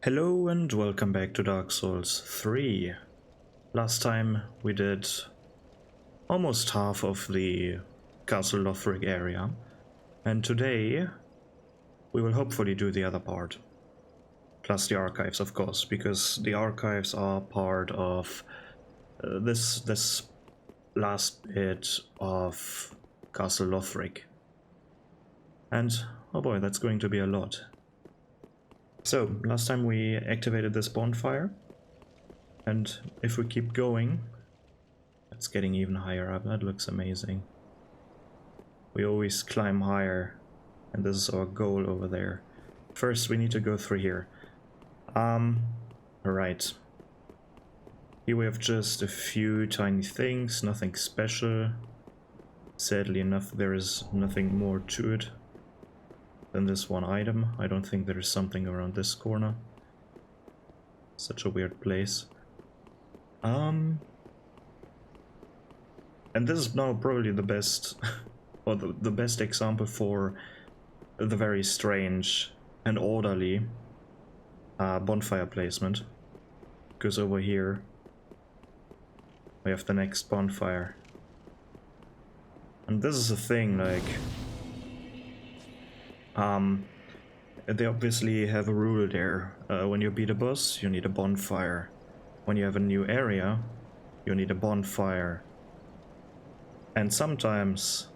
Hello and welcome back to Dark Souls 3. Last time we did almost half of the Castle Lothric area, and today we will hopefully do the other part. Plus the archives, of course, because the archives are part of this last bit of Castle Lothric. And oh boy, that's going to be a lot. So, last time we activated this bonfire, and if we keep going, it's getting even higher up. That looks amazing. We always climb higher, and this is our goal over there. First, we need to go through here. Alright. Here we have just a few tiny things, nothing special. Sadly enough, there is nothing more to it than this one item. I don't think there is something around this corner. Such a weird place. And this is now probably the best, or the best example for the very strange and orderly bonfire placement. Because over here we have the next bonfire. And this is a thing, like, they obviously have a rule there. When you beat a boss, you need a bonfire. When you have a new area, you need a bonfire. And sometimes,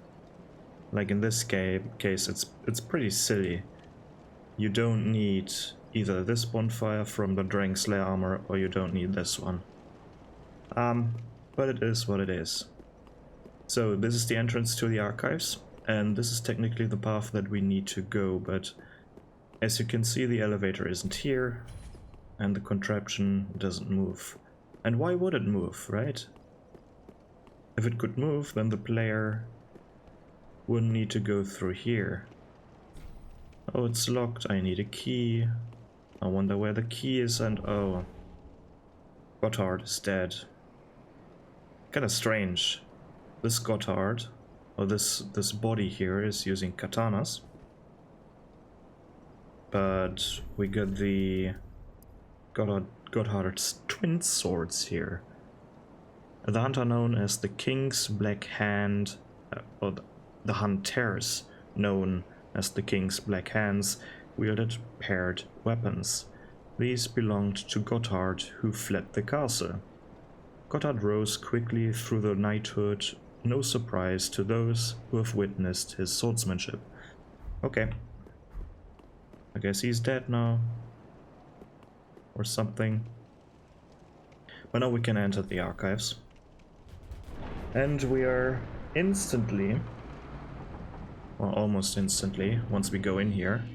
like in this case, it's pretty silly. You don't need either this bonfire from the Dragon Slayer armor, or you don't need this one. But it is what it is. So this is the entrance to the archives, and this is technically the path that we need to go, but as you can see, the elevator isn't here, and the contraption doesn't move. And why would it move, right? If it could move, then the player wouldn't need to go through here. Oh, it's locked. I need a key. I wonder where the key is, and oh, Gotthard is dead. Kinda strange. This Gotthard, or this body here, is using katanas. But we got the Gotthard's twin swords here. The hunter known as the King's Black Hand, or the hunters known as the King's Black Hands, wielded paired weapons. These belonged to Gotthard, who fled the castle. Gotthard rose quickly through the knighthood, no surprise to those who have witnessed his swordsmanship. Okay. I guess he's dead now. Or something. But now we can enter the archives. And we are instantly, well, almost instantly, once we go in here,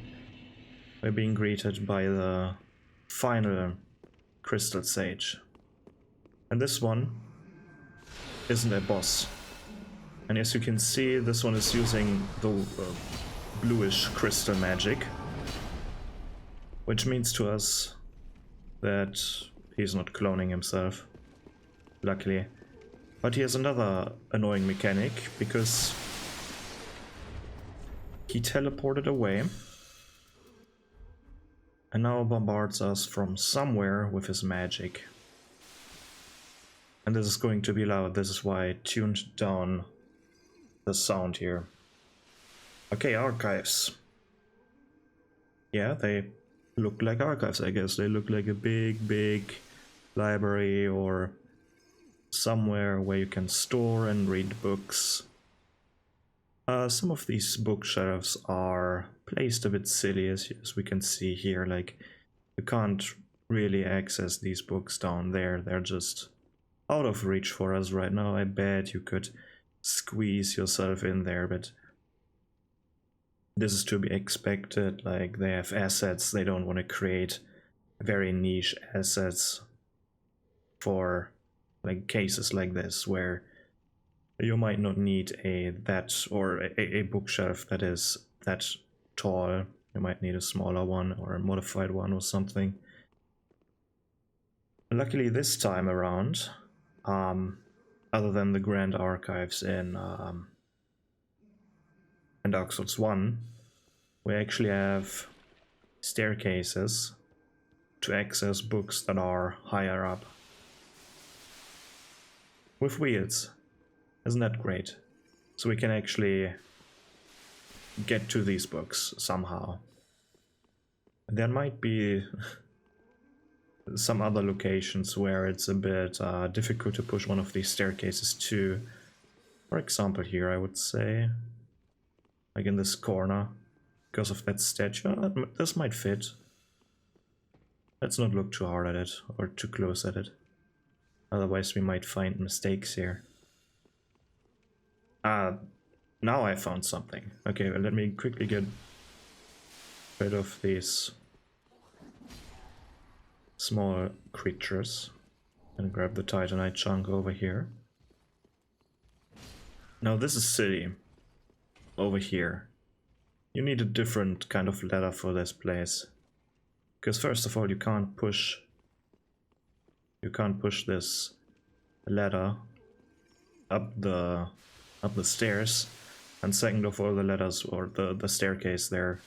we're being greeted by the final Crystal Sage. And this one isn't a boss. And as you can see, this one is using the bluish crystal magic, which means to us that he's not cloning himself, luckily. But he has another annoying mechanic, because he teleported away and now bombards us from somewhere with his magic. And this is going to be loud. This is why I tuned down the sound here. Okay, archives. Yeah, they look like archives, I guess. They look like a big library, or somewhere where you can store and read books. Some of these bookshelves are placed a bit silly, as we can see here. Like, you can't really access these books down there. They're just out of reach for us right now. I bet you could squeeze yourself in there, but this is to be expected. Like, they have assets. They don't want to create very niche assets for like cases like this, where you might not need a bookshelf that is that tall. You might need a smaller one or a modified one or something. Luckily this time around, other than the Grand Archives in Dark Souls 1, we actually have staircases to access books that are higher up. With wheels. Isn't that great? So we can actually get to these books somehow. There might be some other locations where it's a bit difficult to push one of these staircases to. For example here, I would say, like in this corner, because of that statue. This might fit. Let's not look too hard at it, or too close at it. Otherwise we might find mistakes here. Now I found something. Okay, well, let me quickly get rid of these small creatures and grab the titanite chunk over here. Now this is city. Over here. You need a different kind of ladder for this place. Because first of all, you can't push this ladder up the stairs, and second of all, the ladders or the staircase there.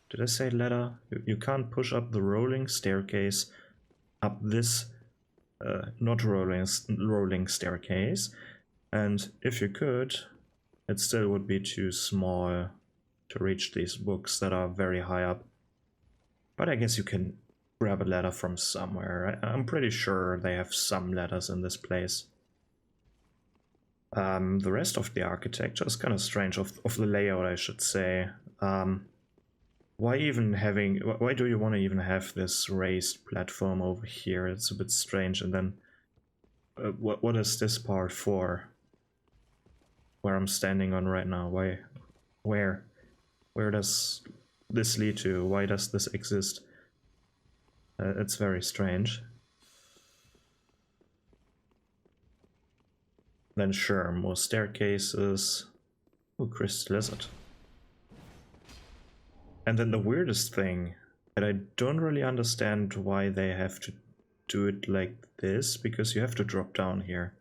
Did I say ladder? You can't push up the rolling staircase up this not rolling staircase, and if you could, it still would be too small to reach these books that are very high up. But I guess you can grab a ladder from somewhere. I'm pretty sure they have some ladders in this place. The rest of the architecture is kind of strange, of the layout, I should say. Why do you want to even have this raised platform over here? It's a bit strange. And then what is this part for? Where I'm standing on right now? Where does this lead to? Why does this exist? It's very strange. Then sure, more staircases. Oh, crystal lizard. And then the weirdest thing, that I don't really understand why they have to do it like this, because you have to drop down here.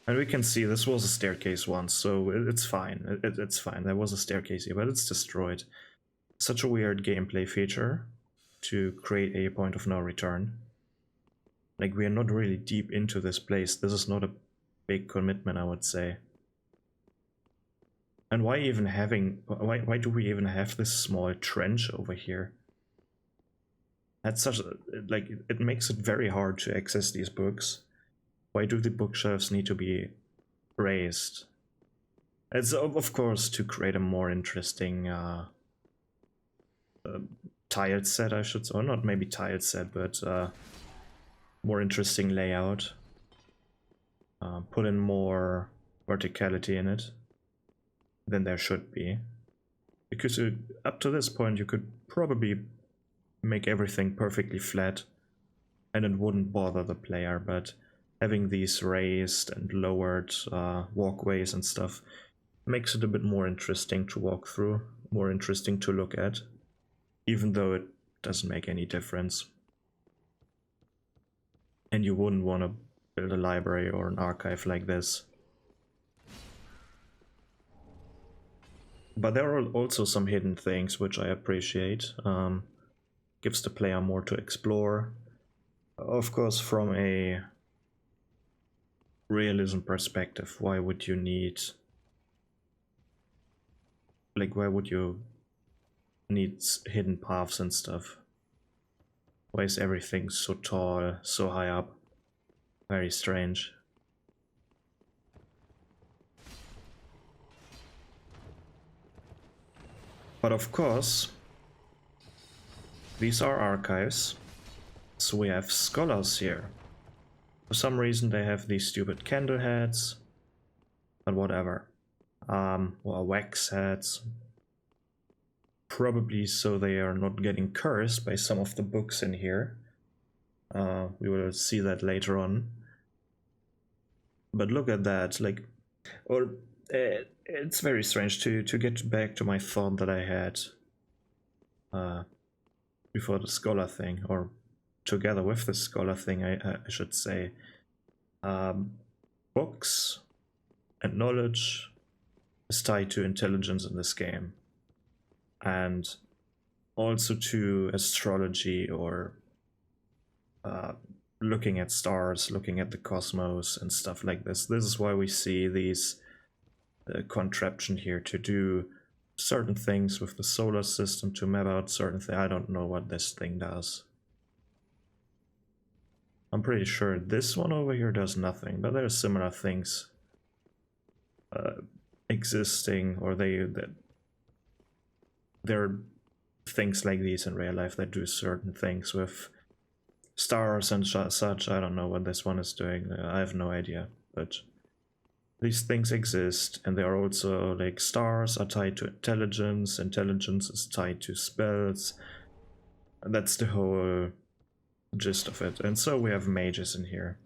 And we can see this was a staircase once, so it's fine. It's fine. There was a staircase here, but it's destroyed. Such a weird gameplay feature to create a point of no return. Like, we are not really deep into this place. This is not a big commitment, I would say. And why do we even have this small trench over here? That's such a, like, it makes it very hard to access these books. Why do the bookshelves need to be raised? It's of course to create a more interesting tiled set, I should say, or not maybe tiled set, but more interesting layout. Put in more verticality in it than there should be, because up to this point you could probably make everything perfectly flat and it wouldn't bother the player, but having these raised and lowered walkways and stuff makes it a bit more interesting to walk through, more interesting to look at, even though it doesn't make any difference. And you wouldn't want to build a library or an archive like this. But there are also some hidden things which I appreciate. Gives the player more to explore. Of course, from a realism perspective, why would you need... like, why would you need hidden paths and stuff? Why is everything so tall, so high up? Very strange. But of course, these are archives, so we have scholars here. For some reason they have these stupid candle heads, but whatever. Or wax heads. Probably so they are not getting cursed by some of the books in here. We will see that later on. But look at that, like, or it's very strange to get back to my thought that I had before the scholar thing, or together with the scholar thing, I should say. Books and knowledge is tied to intelligence in this game. And also to astrology or looking at stars, looking at the cosmos and stuff like this. This is why we see these contraption here to do certain things with the solar system, to map out certain things. I don't know what this thing does. I'm pretty sure this one over here does nothing, but there are similar things existing, or there are things like these in real life that do certain things with stars and such. I don't know what this one is doing. I have no idea, but these things exist, and they are also like stars are tied to intelligence, intelligence is tied to spells. That's the whole gist of it. And so we have mages in here.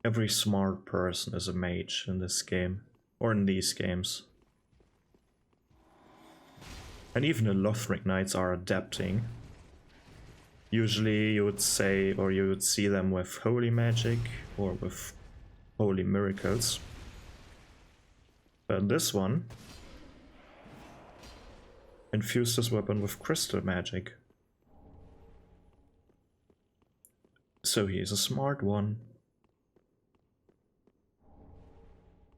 Every smart person is a mage in this game, or in these games. And even the Lothric knights are adapting. Usually you would say, or you would see them with holy magic or with holy miracles. But this one infused his weapon with crystal magic. So he is a smart one.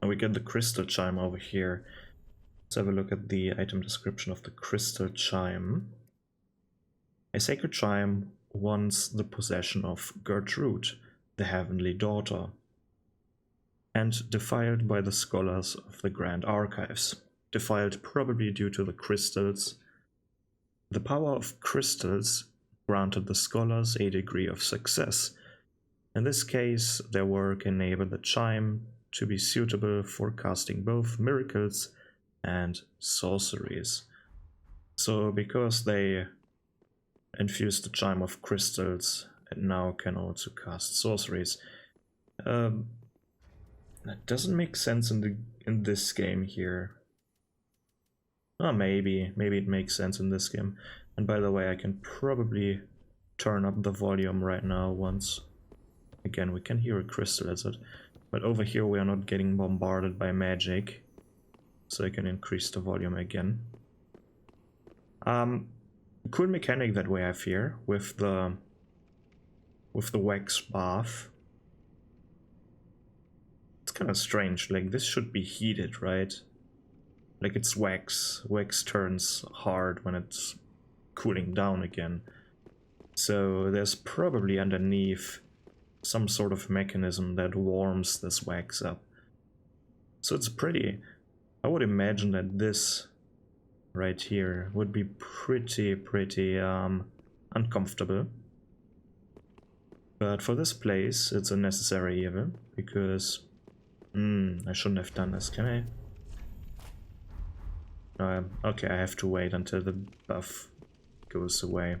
And we get the crystal chime over here. Let's have a look at the item description of the crystal chime. A sacred chime wants the possession of Gertrude, the heavenly daughter, and defiled by the scholars of the Grand Archives. Defiled probably due to the crystals. The power of crystals granted the scholars a degree of success. In this case, their work enabled the chime to be suitable for casting both miracles and sorceries. So because they infused the chime of crystals, it now can also cast sorceries. That doesn't make sense in this game here. Oh, maybe it makes sense in this game. And by the way, I can probably turn up the volume right now once. Again, we can hear a crystal lizard, but over here we are not getting bombarded by magic, so I can increase the volume again. Cool mechanic that we have here with the wax bath. It's kind of strange. Like, this should be heated, right? Like, it's wax. Wax turns hard when it's cooling down again. So there's probably underneath some sort of mechanism that warms this wax up. So it's pretty... I would imagine that this right here would be pretty uncomfortable. But for this place, it's a necessary evil, because... I shouldn't have done this, can I? Okay, I have to wait until the buff goes away.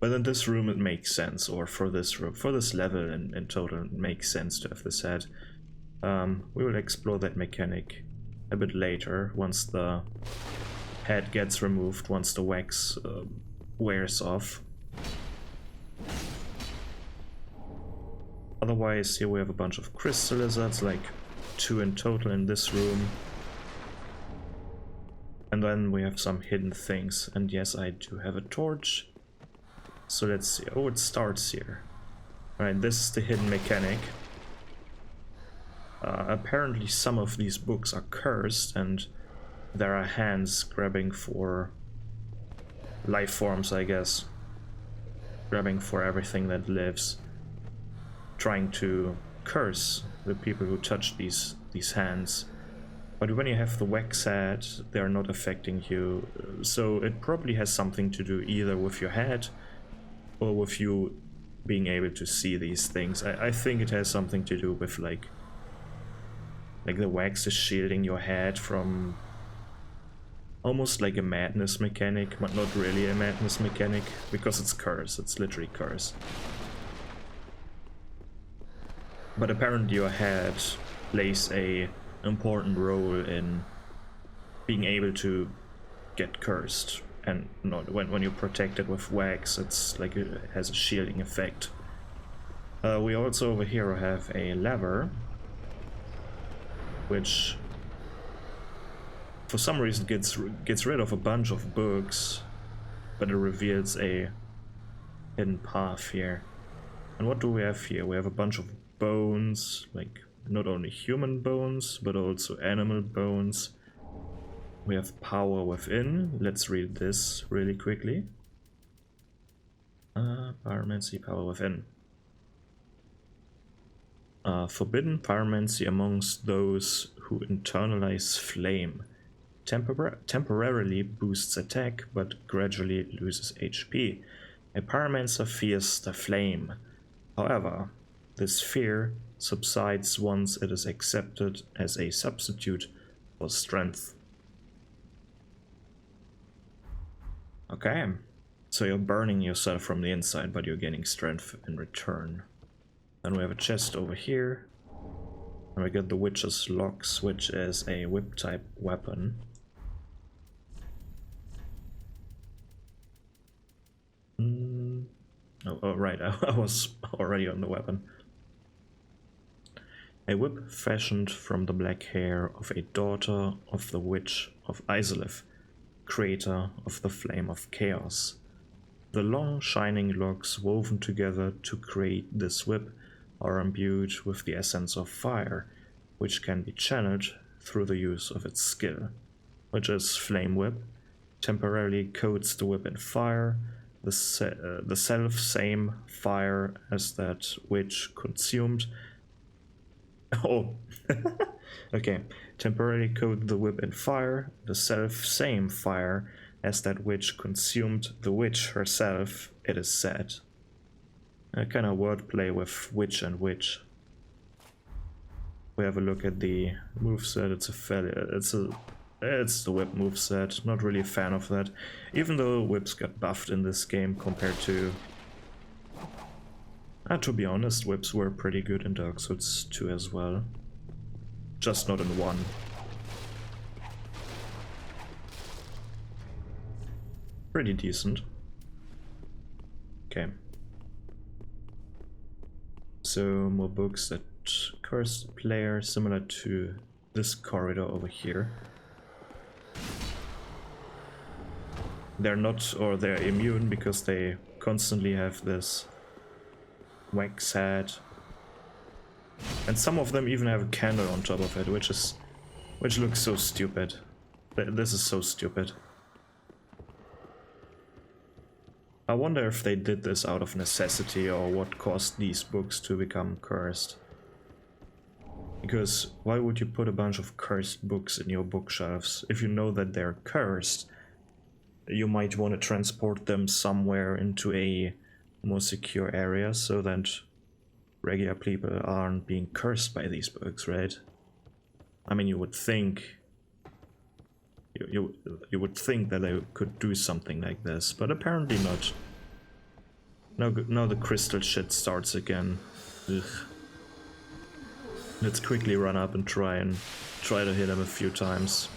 But in this room it makes sense, or for this room, for this level in total, it makes sense to have this head. We will explore that mechanic a bit later, once the head gets removed, once the wax wears off. Otherwise, here we have a bunch of crystal lizards, like 2 in total in this room. And then we have some hidden things, and yes, I do have a torch. So let's see. Oh, it starts here. Alright, this is the hidden mechanic. Apparently some of these books are cursed, and there are hands grabbing for life forms, I guess. Grabbing for everything that lives. Trying to curse the people who touch these hands. But when you have the wax head, they are not affecting you. So it probably has something to do either with your head or with you being able to see these things. I think it has something to do with like the wax is shielding your head from almost like a madness mechanic, but not really a madness mechanic, because it's curse, it's literally curse. But apparently your head plays a important role in being able to get cursed, and not when you protect it with wax, it's like it has a shielding effect. We also over here have a lever, which for some reason gets rid of a bunch of books, but it reveals a hidden path here. And what do we have here? We have a bunch of bones, like not only human bones, but also animal bones. We have power within. Let's read this really quickly. Pyromancy, power within. Forbidden pyromancy amongst those who internalize flame. Temporarily boosts attack, but gradually loses HP. A pyromancer fears the flame. However, this fear subsides once it is accepted as a substitute for strength. Okay, so you're burning yourself from the inside, but you're gaining strength in return. Then we have a chest over here. And we get the Witch's Locks, which is a whip type weapon. Oh, right, I was already on the weapon. A whip fashioned from the black hair of a daughter of the Witch of Izalith, creator of the Flame of Chaos. The long shining locks woven together to create this whip are imbued with the essence of fire, which can be channeled through the use of its skill, which is Flame Whip. Temporarily coats the whip in fire, the self-same fire as that which consumed. Oh, okay. Temporarily coat the whip in fire, the self-same fire as that which consumed the witch herself, it is said. A kind of wordplay with witch and witch. We have a look at the moveset. It's the whip moveset. Not really a fan of that. Even though whips got buffed in this game compared to... to be honest, whips were pretty good in Dark Souls 2 as well. Just not in 1. Pretty decent. Okay. So, more books that curse the player, similar to this corridor over here. They're not, or they're immune because they constantly have this wax head. And some of them even have a candle on top of it, which looks so stupid. This is so stupid. I wonder if they did this out of necessity or what caused these books to become cursed. Because why would you put a bunch of cursed books in your bookshelves? If you know that they're cursed, you might want to transport them somewhere into a more secure area so that regular people aren't being cursed by these books, right? I mean, you would think... You would think that they could do something like this, but apparently not. Now the crystal shit starts again. Ugh. Let's quickly run up and try to hit him a few times.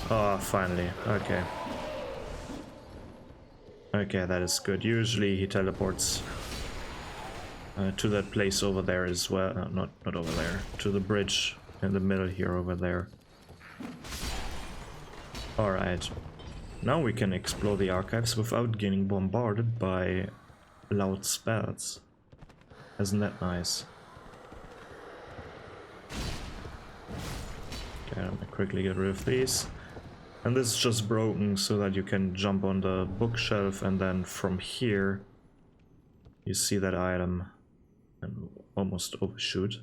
Oh, finally. Okay. Okay, that is good. Usually he teleports to that place over there as well. Not over there. To the bridge in the middle here over there. Alright. Now we can explore the archives without getting bombarded by loud spells. Isn't that nice? Okay, I'm gonna quickly get rid of these. And this is just broken so that you can jump on the bookshelf and then from here you see that item and almost overshoot.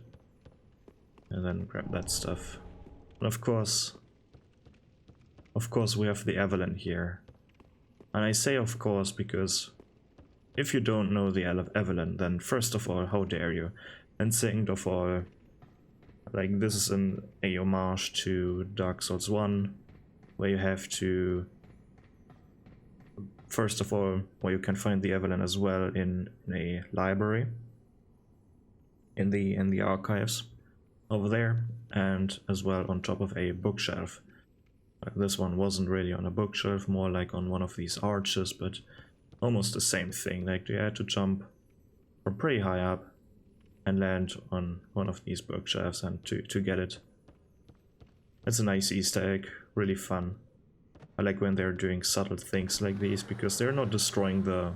And then grab that stuff. And of course we have the Evelyn here. And I say of course because if you don't know the Evelyn, then first of all, how dare you? And second of all, like this is a homage to Dark Souls 1, where you have to, first of all, where you can find the Evelyn as well in a library, in the archives over there, and as well on top of a bookshelf. This one wasn't really on a bookshelf, more like on one of these arches, but almost the same thing. Like you had to jump from pretty high up and land on one of these bookshelves and to get it. It's a nice Easter egg, really fun. I like when they're doing subtle things like these because they're not destroying the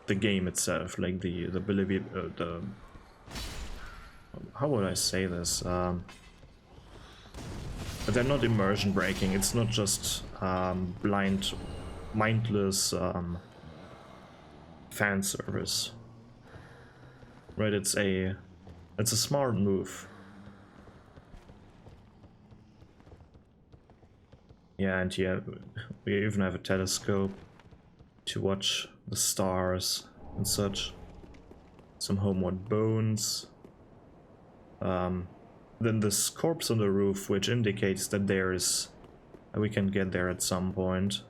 the game itself, like the how would I say this? They're not immersion breaking. It's not just blind, mindless fan service, right? It's a smart move. Yeah, and yeah, we even have a telescope to watch the stars and such. Some homeward bones. Then this corpse on the roof, which indicates that we can get there at some point.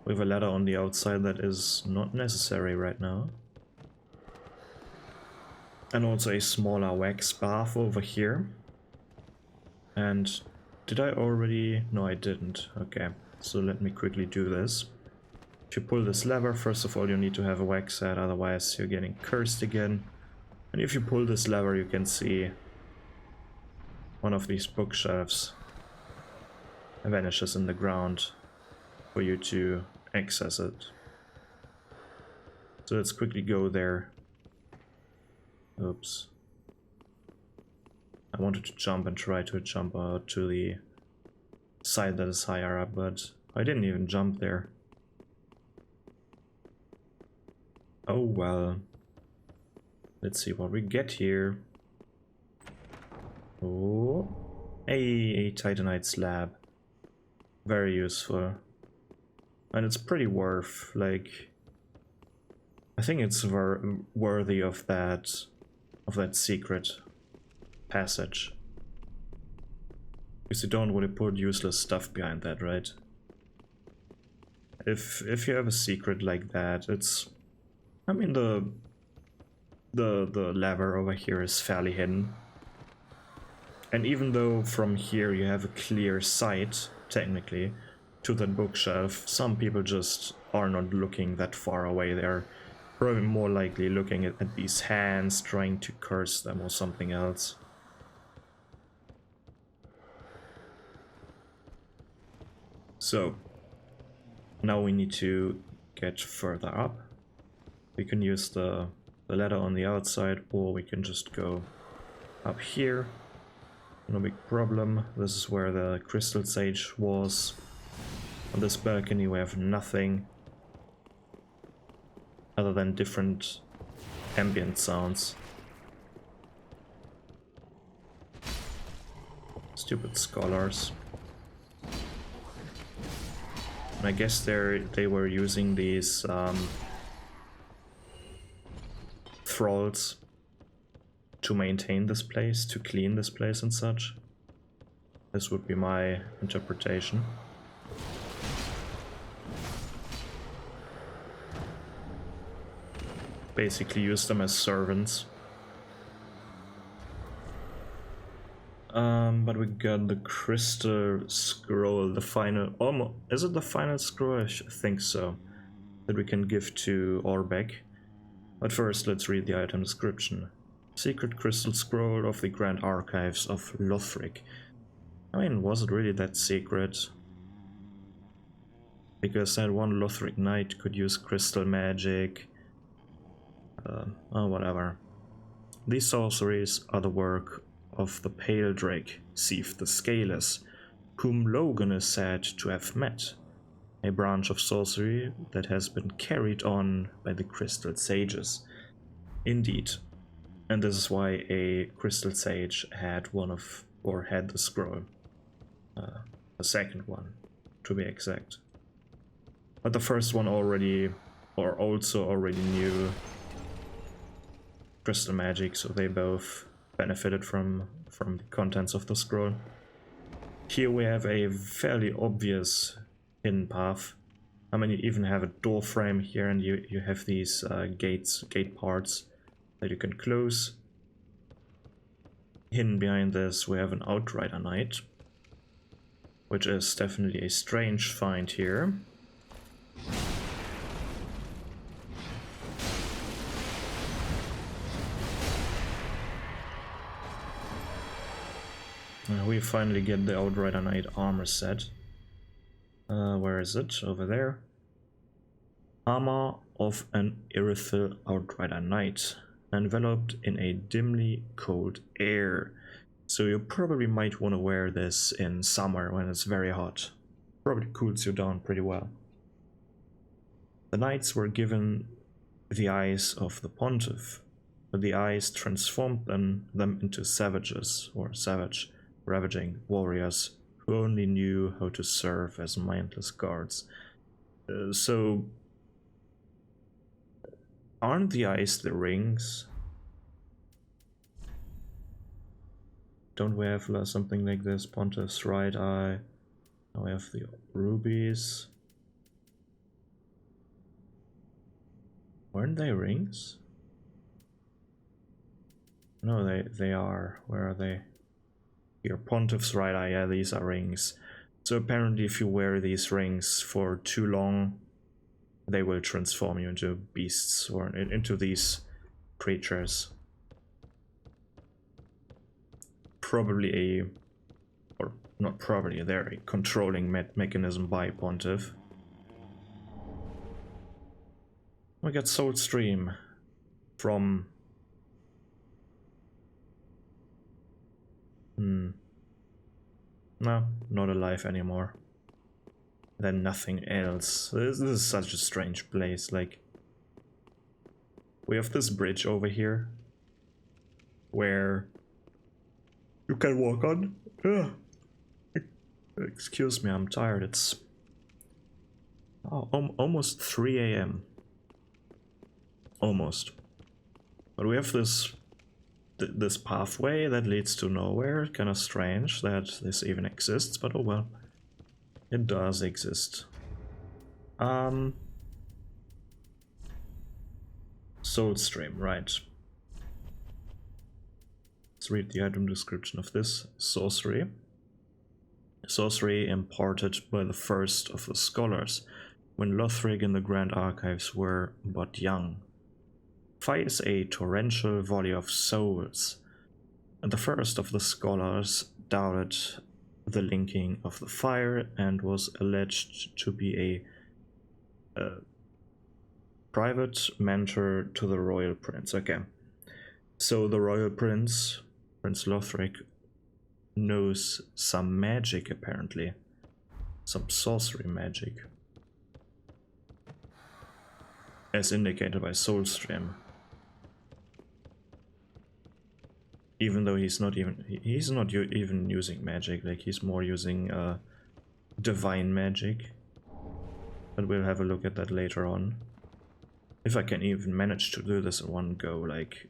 We have a ladder on the outside that is not necessary right now. And also a smaller wax bath over here. And did I already? No, I didn't. Okay, so let me quickly do this. If you pull this lever, first of all you need to have a wax head, otherwise you're getting cursed again. And if you pull this lever, you can see one of these bookshelves vanishes in the ground for you to access it. So let's quickly go there. Oops. I wanted to jump and try to jump out to the side that is higher up, but I didn't even jump there. Oh well. Let's see what we get here. Oh, a titanite slab. Very useful. And it's pretty worth, like, I think it's worthy of that secret passage. Because you don't want to put useless stuff behind that, right? If you have a secret like that, it's, I mean, the lever over here is fairly hidden. And even though from here you have a clear sight, technically, to that bookshelf, some people just are not looking that far away. They're probably more likely looking at these hands, trying to curse them or something else. So, now we need to get further up. We can use the ladder on the outside, or we can just go up here. No big problem. This is where the crystal sage was. On this balcony we have nothing other than different ambient sounds. Stupid scholars. And I guess they were using these thralls to maintain this place, to clean this place and such. This would be my interpretation. Basically use them as servants. But we got the crystal scroll, the final, almost, is it the final scroll? I think so. That we can give to Orbeck. But first let's read the item description. Secret crystal scroll of the Grand Archives of Lothric. I mean, was it really that secret? Because that one Lothric knight could use crystal magic. Oh, whatever. These sorceries are the work of the Pale Drake, Seif the Scaleless, whom Logan is said to have met. A branch of sorcery that has been carried on by the Crystal Sages. Indeed. And this is why a Crystal Sage had had the scroll. The second one, to be exact. But the first one already knew crystal magic, so they both benefited from the contents of the scroll. Here we have a fairly obvious hidden path. I mean, you even have a door frame here, and you have these gate parts that you can close. Hidden behind this we have an Outrider Knight, which is definitely a strange find here. We finally get the Outrider Knight armor set. Where is it? Over there. Armor of an Irithyll Outrider Knight, enveloped in a dimly cold air. So you probably might want to wear this in summer when it's very hot. Probably cools you down pretty well. The knights were given the eyes of the pontiff, but the eyes transformed them into savages, or savage, ravaging warriors who only knew how to serve as mindless guards. So, aren't the eyes the rings? Don't we have something like this? Pontiff's right eye. Now we have the rubies. Weren't they rings? No, they are. Where are they? Here, Pontiff's right eye. Yeah, these are rings. So apparently if you wear these rings for too long, they will transform you into beasts or into these creatures. Probably or not probably, they're a controlling mechanism by Pontiff. We got Soul Stream from... No, not alive anymore. Then nothing else. This is such a strange place, like... We have this bridge over here, where you can walk on. Ugh. Excuse me, I'm tired. It's almost 3 AM. Almost. But we have this pathway that leads to nowhere. Kind of strange that this even exists, but oh well. It does exist. Soulstream, right. Let's read the item description of this sorcery. Sorcery imparted by the first of the scholars, when Lothric and the Grand Archives were but young. Fires a torrential volley of souls, and the first of the scholars doubted the linking of the fire and was alleged to be a private mentor to the royal prince. Okay, so the royal prince, Prince Lothric, knows some magic apparently, some sorcery magic, as indicated by Soulstream. Even though he's not even using magic, like he's more using divine magic. But we'll have a look at that later on. If I can even manage to do this in one go, like...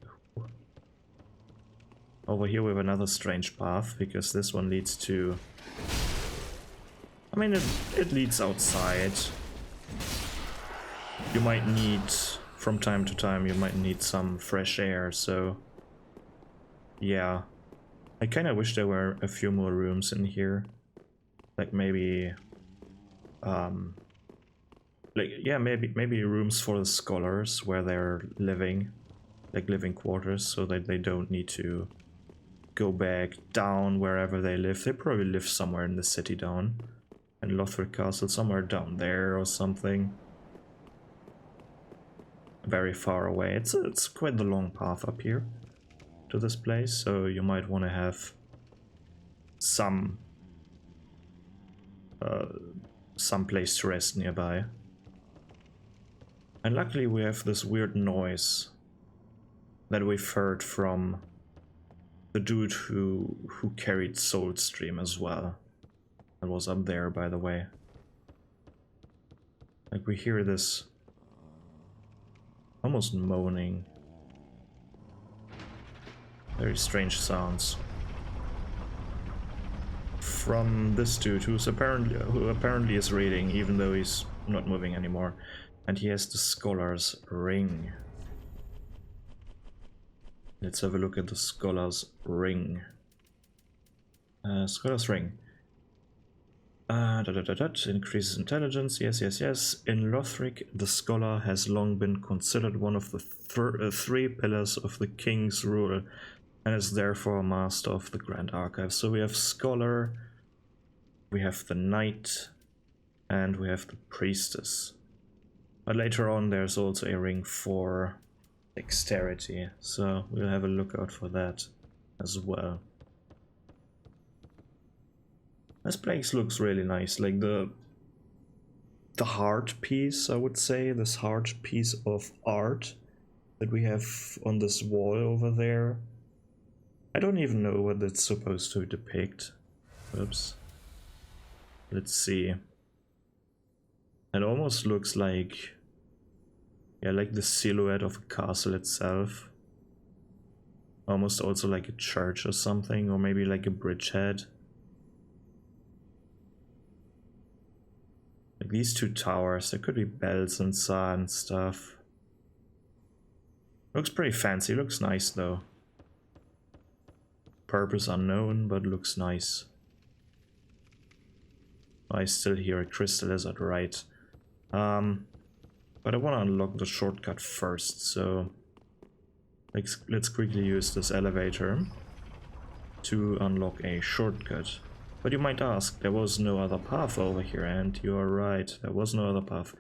Over here we have another strange path, because this one leads to... I mean, it leads outside. You might need, from time to time, you might need some fresh air, so... Yeah, I kind of wish there were a few more rooms in here, like maybe, maybe rooms for the scholars where they're living, like living quarters, so that they don't need to go back down wherever they live. They probably live somewhere in the city down, and Lothric Castle somewhere down there or something, very far away. It's quite the long path up here to this place, so you might want to have some place to rest nearby. And luckily we have this weird noise that we've heard from the dude who carried Soulstream as well. That was up there, by the way. Like we hear this almost moaning. Very strange sounds from this dude who apparently is reading, even though he's not moving anymore, and he has the Scholar's Ring. Let's have a look at the Scholar's Ring. Scholar's Ring. Increases intelligence. Yes. In Lothric, the Scholar has long been considered one of the three pillars of the king's rule, and is therefore a master of the Grand Archive. So we have Scholar, we have the Knight, and we have the Priestess. But later on there's also a ring for Dexterity, so we'll have a look out for that as well. This place looks really nice, like the heart piece, I would say, this heart piece of art that we have on this wall over there. I don't even know what it's supposed to depict. Oops. Let's see. It almost looks like, yeah, like the silhouette of a castle itself. Almost also like a church or something, or maybe like a bridgehead. Like these two towers, there could be bells inside and stuff. Looks pretty fancy, looks nice though. Purpose unknown, but looks nice. I still hear a crystal lizard, right? But I want to unlock the shortcut first, so let's quickly use this elevator to unlock a shortcut. But you might ask, there was no other path over here, and you are right, there was no other path.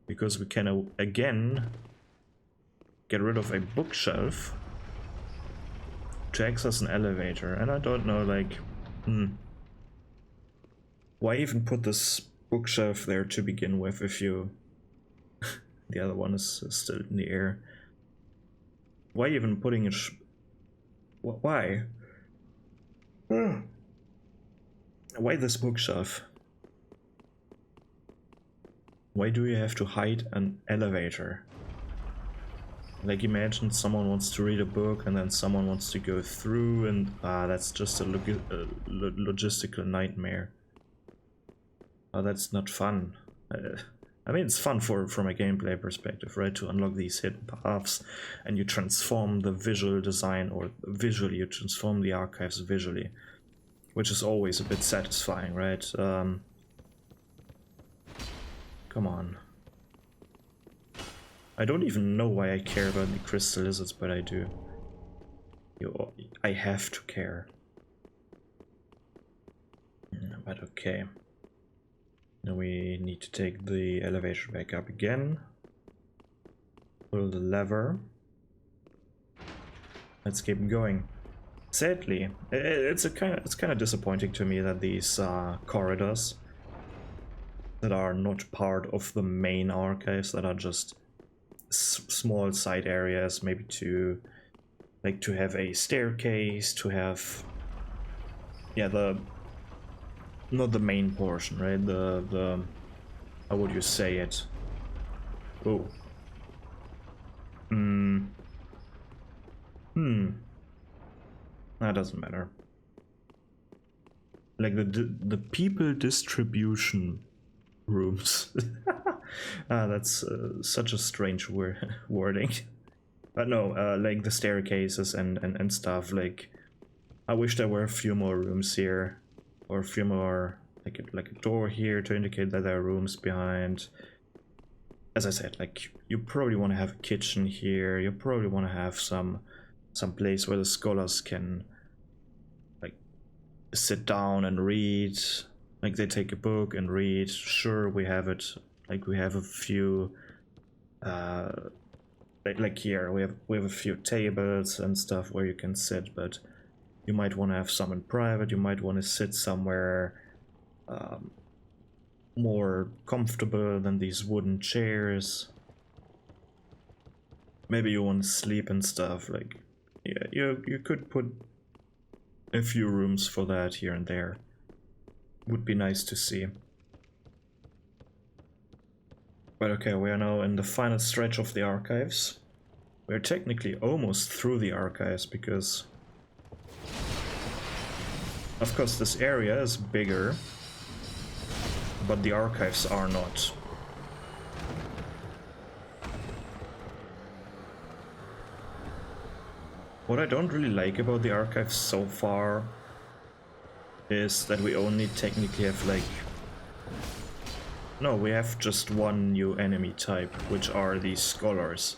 Because we can again get rid of a bookshelf to access an elevator, and I don't know, like, why even put this bookshelf there to begin with if you... the other one is still in the air. Why even putting it... why? Why this bookshelf? Why do you have to hide an elevator? Like, imagine someone wants to read a book and then someone wants to go through, and that's just a logistical nightmare. Oh, that's not fun. I mean, it's fun from a gameplay perspective, right? To unlock these hidden paths, and you transform the visual design, or visually, you transform the archives visually, which is always a bit satisfying, right? Come on. I don't even know why I care about the crystal lizards, but I do. I have to care. But okay. Now we need to take the elevator back up again. Pull the lever. Let's keep going. Sadly, it's kind of disappointing to me that these corridors that are not part of the main archives, that are just small side areas, maybe to have a staircase, to have, yeah, not the main portion, right? The how would you say it? Oh. That doesn't matter. Like the people distribution rooms. That's such a strange wording. But no, like the staircases and stuff. Like, I wish there were a few more rooms here, or a few more, like a door here to indicate that there are rooms behind. As I said, like, you probably want to have a kitchen here. You probably want to have some place where the scholars can, like, sit down and read. Like, they take a book and read. Sure, we have it. Like, we have a few, like here, we have a few tables and stuff where you can sit, but you might want to have some in private. You might want to sit somewhere more comfortable than these wooden chairs. Maybe you want to sleep and stuff. Like, yeah, you could put a few rooms for that here and there. Would be nice to see. But okay, we are now in the final stretch of the archives. We're technically almost through the archives, because of course this area is bigger, but the archives are not. What I don't really like about the archives so far is that we only technically have, like... No, we have just one new enemy type, which are these scholars.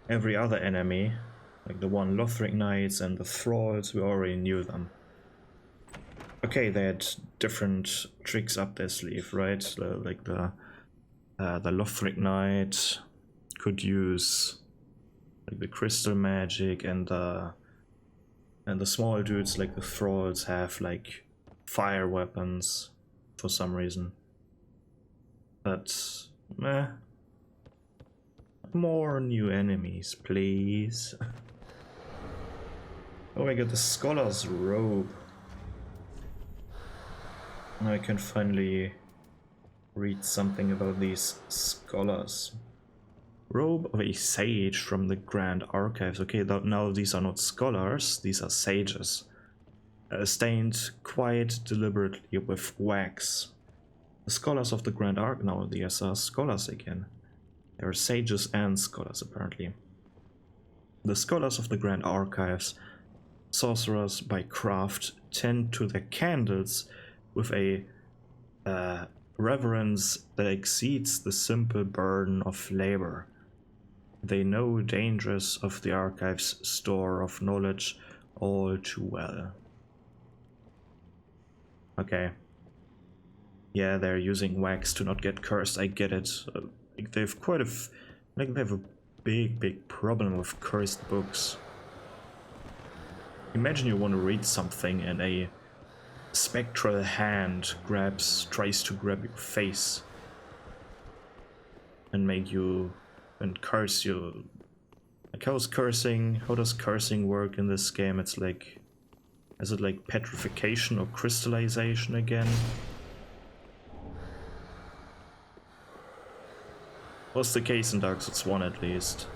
Every other enemy, Like the one Lothric Knights and the Thralls, we already knew them. Okay, they had different tricks up their sleeve, right? Like the Lothric Knight could use like the crystal magic, and the small dudes like the Thralls have like fire weapons for some reason. But meh. More new enemies, please. Oh, I got the Scholar's Robe. Now I can finally read something about these scholars. Robe of a sage from the Grand Archives. Okay, now these are not scholars, these are sages. Stained quite deliberately with wax. The scholars of the Grand Arc. Now these are scholars again. There are sages and scholars apparently. The scholars of the Grand Archives, sorcerers by craft, tend to their candles with a reverence that exceeds the simple burden of labor. They know dangers of the archive's store of knowledge all too well. Okay. Yeah, they're using wax to not get cursed, I get it. Like they have they have a big problem with cursed books. Imagine you want to read something and a spectral hand tries to grab your face and curse you. Like how does cursing work in this game? It's like, is it like petrification or crystallization again? Was the case in Dark Souls 1 at least.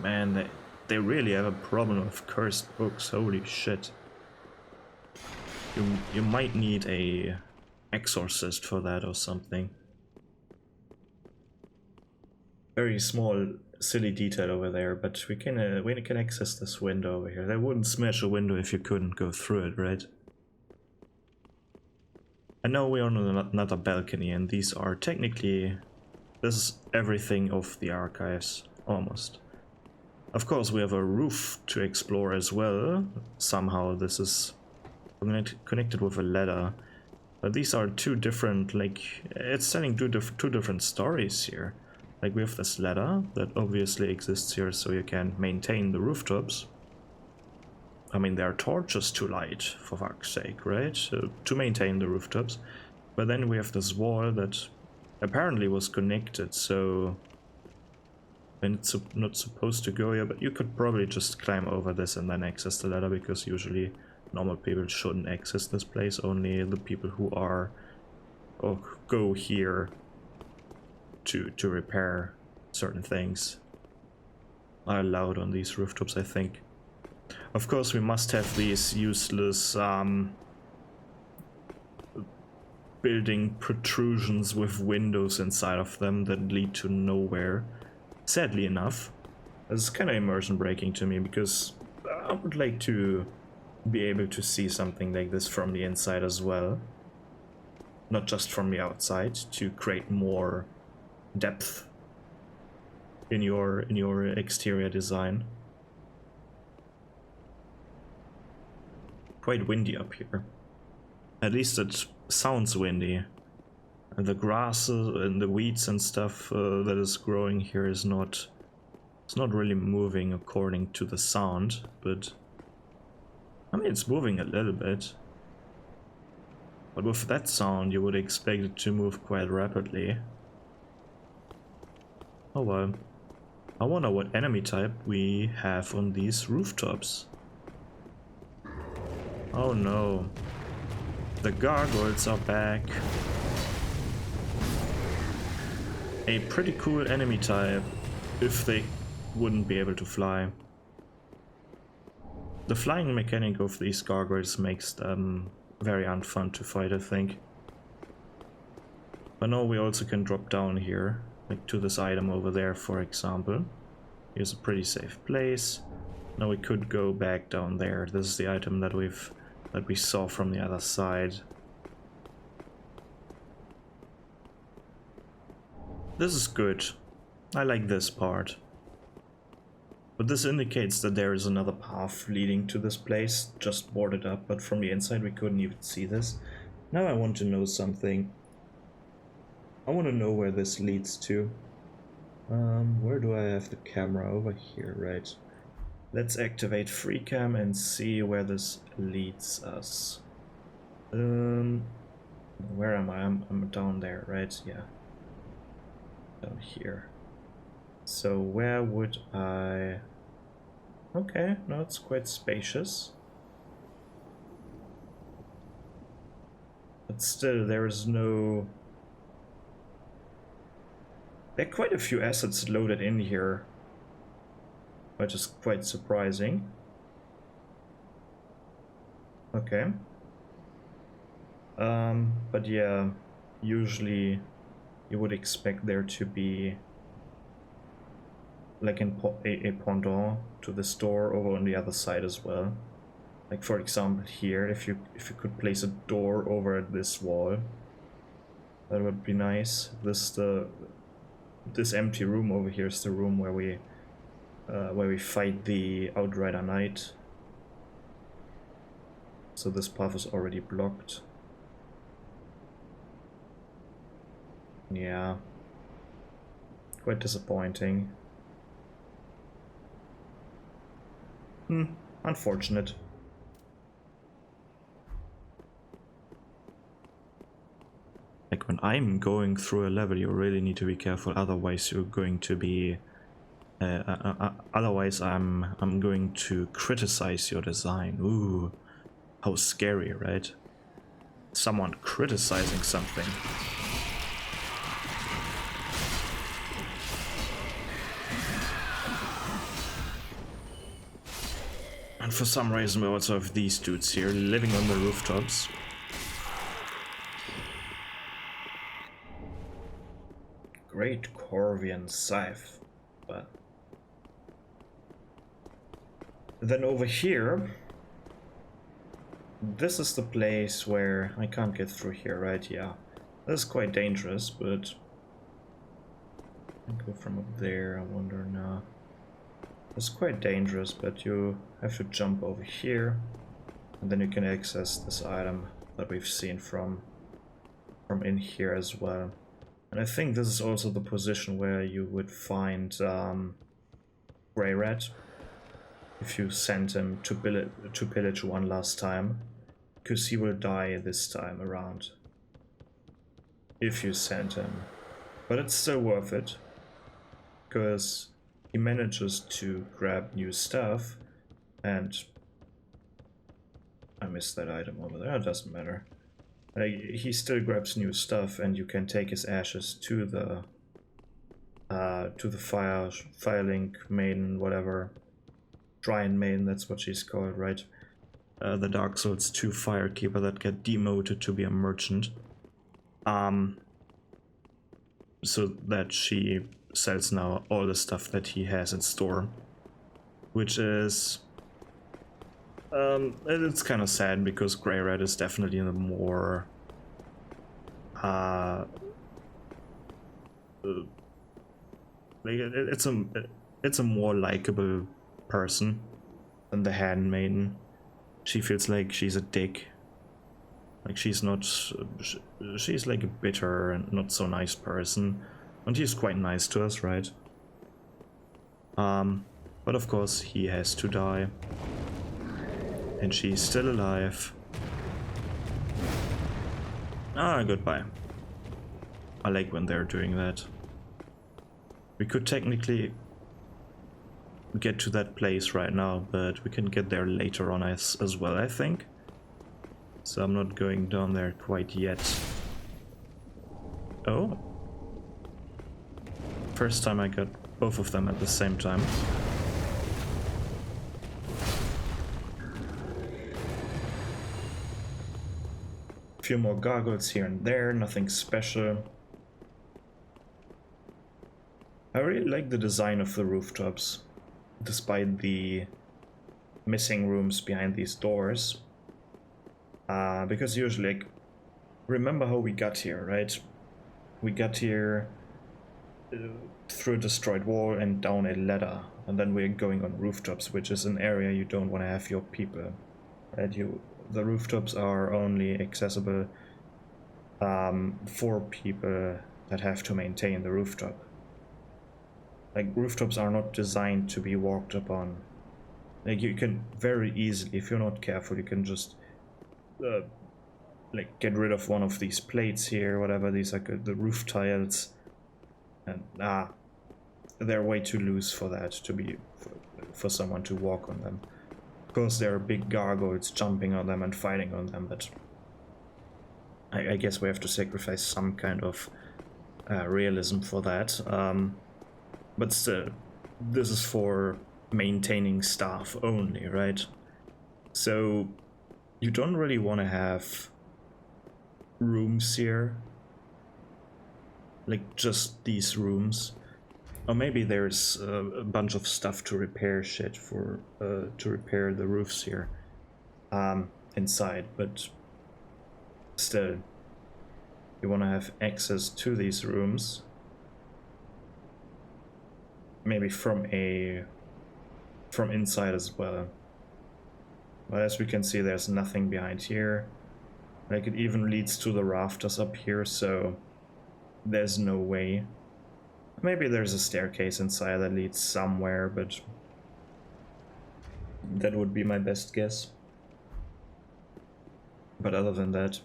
Man, they really have a problem with cursed books, holy shit. You might need a exorcist for that or something. Very small, silly detail over there, but we can access this window over here. They wouldn't smash a window if you couldn't go through it, right? I know we're on another balcony, and these are technically... This is everything of the archives, almost. Of course, we have a roof to explore as well. Somehow this is connected with a ladder. But these are two different, like, it's telling two different stories here. Like, we have this ladder that obviously exists here so you can maintain the rooftops. I mean, there are torches to light, for fuck's sake, right? To maintain the rooftops. But then we have this wall that apparently was connected, so... And it's not supposed to go here, but you could probably just climb over this and then access the ladder, because usually normal people shouldn't access this place. Only the people who are... or go here to repair certain things are allowed on these rooftops, I think. Of course, we must have these useless building protrusions with windows inside of them that lead to nowhere. Sadly enough, it's kind of immersion breaking to me, because I would like to be able to see something like this from the inside as well, not just from the outside, to create more depth in your exterior design. Quite windy up here. At least it sounds windy. And the grass and the weeds and stuff that is growing here is not... It's not really moving according to the sound, but... I mean, it's moving a little bit. But with that sound, you would expect it to move quite rapidly. Oh well. I wonder what enemy type we have on these rooftops. Oh no. The gargoyles are back. A pretty cool enemy type, if they wouldn't be able to fly. The flying mechanic of these gargoyles makes them very unfun to fight, I think. But now we also can drop down here, like to this item over there, for example. Here's a pretty safe place. Now we could go back down there. This is the item that we saw from the other side. This is good. I like this part. But this indicates that there is another path leading to this place, just boarded up, but from the inside we couldn't even see this. Now I want to know something. I want to know where this leads to. Where do I have the camera? Over here, right? Let's activate free cam and see where this leads us. Where am I? I'm down there, right? Yeah. Down here. So where would I... Okay, no, it's quite spacious. But still, there is no... There are quite a few assets loaded in here, which is quite surprising. Okay. But yeah, usually you would expect there to be like a pendant to the store over on the other side as well. Like for example here, if you could place a door over this wall, that would be nice. This empty room over here is the room where we fight the Outrider Knight. So this path is already blocked. Yeah. Quite disappointing. Unfortunate. Like when I'm going through a level, you really need to be careful, otherwise you're going to be... otherwise I'm going to criticize your design. Ooh, how scary, right? Someone criticizing something. And for some reason we also have these dudes here living on the rooftops. Great Corvian scythe. But then over here, this is the place where I can't get through here, right? Yeah, this is quite dangerous, but I can go from up there. I wonder now. It's quite dangerous, but you have to jump over here, and then you can access this item that we've seen from in here as well. And I think this is also the position where you would find Grey Rat if you send him to pillage one last time, because he will die this time around if you send him. But it's still worth it, because he manages to grab new stuff, and I missed that item over there. It doesn't matter. He still grabs new stuff, and you can take his ashes to the Firelink maiden, whatever, Giant maiden. That's what she's called, right? The Dark Souls 2 Firekeeper that get demoted to be a merchant. So that she sells now all the stuff that he has in store, which is it's kind of sad, because Grey Rat is definitely the more it's a more likable person than the Handmaiden. She feels like she's a dick. Like she's not. She's like a bitter and not so nice person, and he's quite nice to us, right? But of course he has to die, and she's still alive. Ah, goodbye. I like when they're doing that. We could technically get to that place right now, but we can get there later on as well, I think. So I'm not going down there quite yet. Oh. First time I got both of them at the same time. A few more gargoyles here and there, nothing special. I really like the design of the rooftops, despite the missing rooms behind these doors. Because usually, like, remember how we got here, right? We got here through a destroyed wall and down a ladder, and then we're going on rooftops, which is an area you don't want to have your people. Right? The rooftops are only accessible for people that have to maintain the rooftop. Like, rooftops are not designed to be walked upon. Like, you can very easily, if you're not careful, you can just like get rid of one of these plates here, whatever these are, the roof tiles, and they're way too loose for that to be for someone to walk on them. Of course, there are big gargoyles jumping on them and fighting on them, but I guess we have to sacrifice some kind of realism for that. But still, this is for maintaining staff only, right? So you don't really want to have rooms here, like just these rooms. Or maybe there's a bunch of stuff to repair shit for to repair the roofs here inside, but still you want to have access to these rooms, maybe from inside as well. But as we can see, there's nothing behind here. Like, it even leads to the rafters up here, so there's no way. Maybe there's a staircase inside that leads somewhere, but that would be my best guess. But other than that,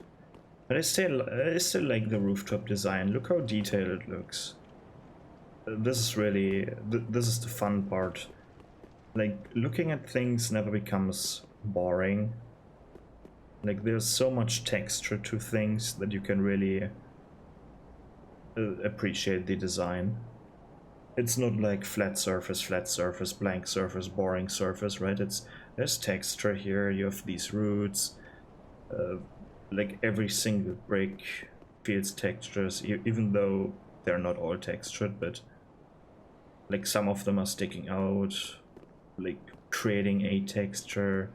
but I still like the rooftop design. Look how detailed it looks. This is really this is the fun part. Like, looking at things never becomes boring. Like, there's so much texture to things that you can really appreciate the design. It's not like flat surface, blank surface, boring surface, right? There's texture here. You have these roots. Like, every single brick feels textures, even though they're not all textured, but like some of them are sticking out, like creating a texture.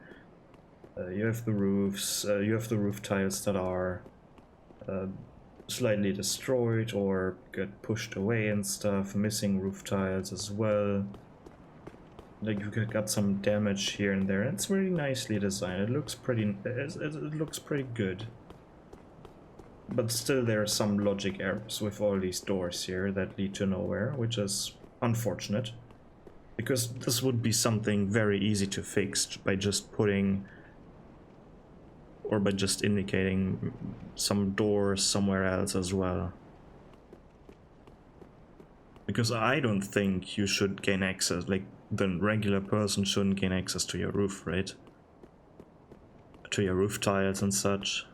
You have the roofs, you have the roof tiles that are slightly destroyed or get pushed away and stuff, missing roof tiles as well. Like, you got some damage here and there, and it's really nicely designed. It looks pretty good. But still, there are some logic errors with all these doors here that lead to nowhere, which is unfortunate. Because this would be something very easy to fix by just putting, or by just indicating some doors somewhere else as well. Because I don't think you should gain access, like, the regular person shouldn't gain access to your roof, right? To your roof tiles and such.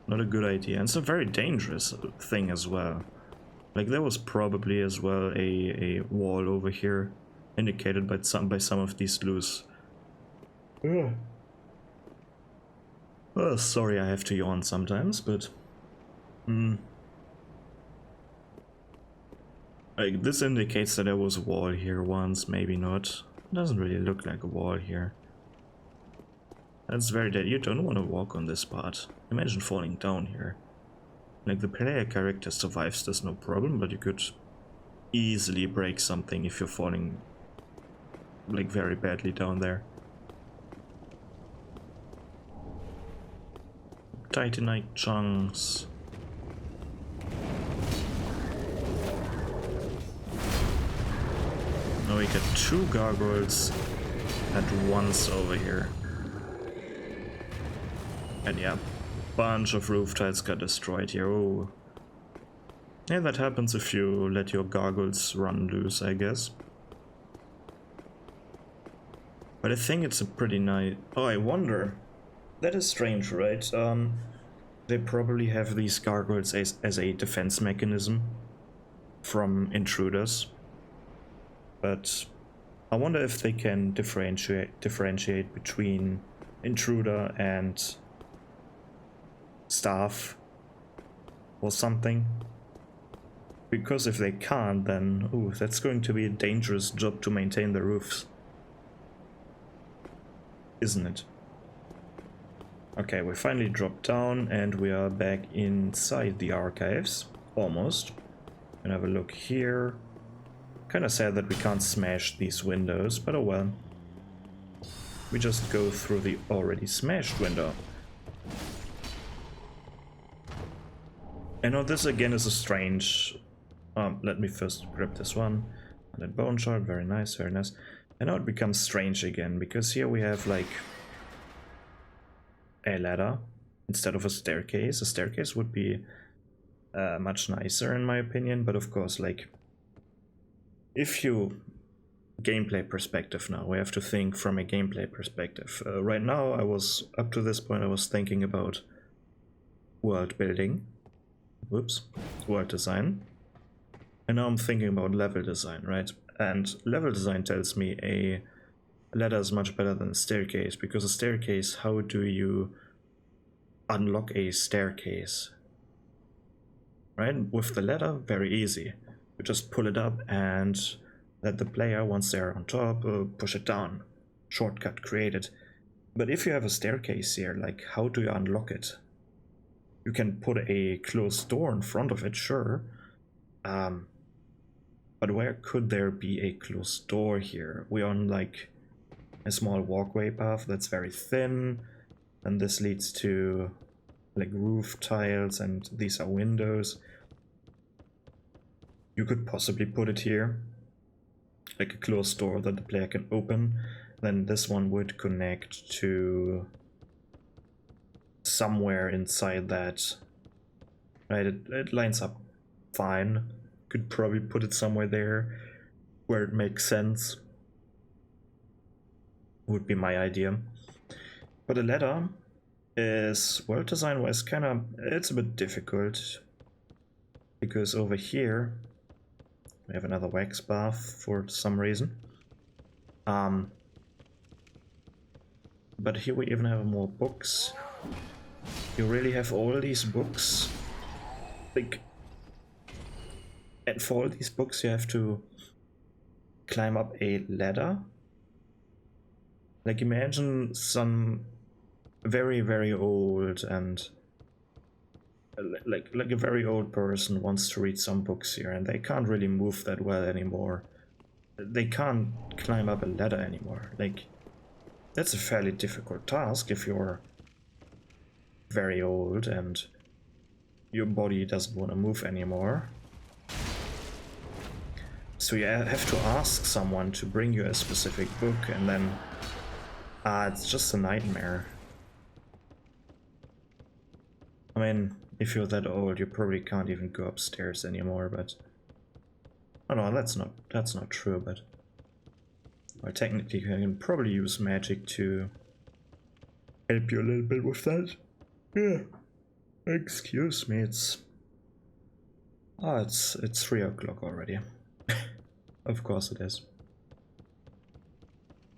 Not a good idea, and it's a very dangerous thing as well. Like, there was probably as well a wall over here, indicated by some of these loose. Well, sorry, I have to yawn sometimes, but like, this indicates that there was a wall here once, maybe not. It doesn't really look like a wall here. That's very dead. You don't want to walk on this part. Imagine falling down here. Like, the player character survives this no problem, but you could easily break something if you're falling, like, very badly down there. Titanite chunks. Now we get 2 gargoyles at once over here. And yeah, bunch of roof tiles got destroyed here. Oh. Yeah, that happens if you let your gargoyles run loose, I guess. But I think it's a pretty nice... Oh, I wonder. That is strange, right? They probably have these gargoyles as a defense mechanism from intruders. But I wonder if they can differentiate between intruder and staff or something. Because if they can't, then ooh, that's going to be a dangerous job to maintain the roofs, isn't it? Okay, we finally dropped down and we are back inside the archives, almost. And have a look here. Kind of sad that we can't smash these windows, but oh well. We just go through the already smashed window. I know this again is a strange... let me first grab this one. And then bone shard, very nice, very nice. And now it becomes strange again, because here we have like a ladder instead of a staircase. A staircase would be much nicer in my opinion, but of course, like, if you... gameplay perspective now, we have to think from a gameplay perspective. Right now, up to this point, I was thinking about world building. Whoops, world design. And now I'm thinking about level design, right? And level design tells me a ladder is much better than a staircase, because a staircase, how do you unlock a staircase? Right? With the ladder, very easy. You just pull it up and let the player, once they're on top, push it down. Shortcut created. But if you have a staircase here, like, how do you unlock it? You can put a closed door in front of it, sure. But where could there be a closed door here? We're on, like, a small walkway path that's very thin. And this leads to, like, roof tiles, and these are windows. You could possibly put it here. Like a closed door that the player can open. Then this one would connect to somewhere inside that. Right, it lines up fine. Could probably put it somewhere there where it makes sense. Would be my idea. But a ladder is, world design wise, it's a bit difficult. Because over here we have another wax bath for some reason. But here we even have more books. You really have all these books? Like, and for all these books you have to climb up a ladder? Like, imagine some very, very old and like a very old person wants to read some books here, and they can't really move that well anymore. They can't climb up a ladder anymore. Like, that's a fairly difficult task if you're very old and your body doesn't want to move anymore. So you have to ask someone to bring you a specific book, and then it's just a nightmare. I mean, if you're that old, you probably can't even go upstairs anymore, but... Oh no, that's not true, but... Well, technically you can probably use magic to help you a little bit with that. Yeah. Excuse me, it's 3 o'clock already. Of course it is.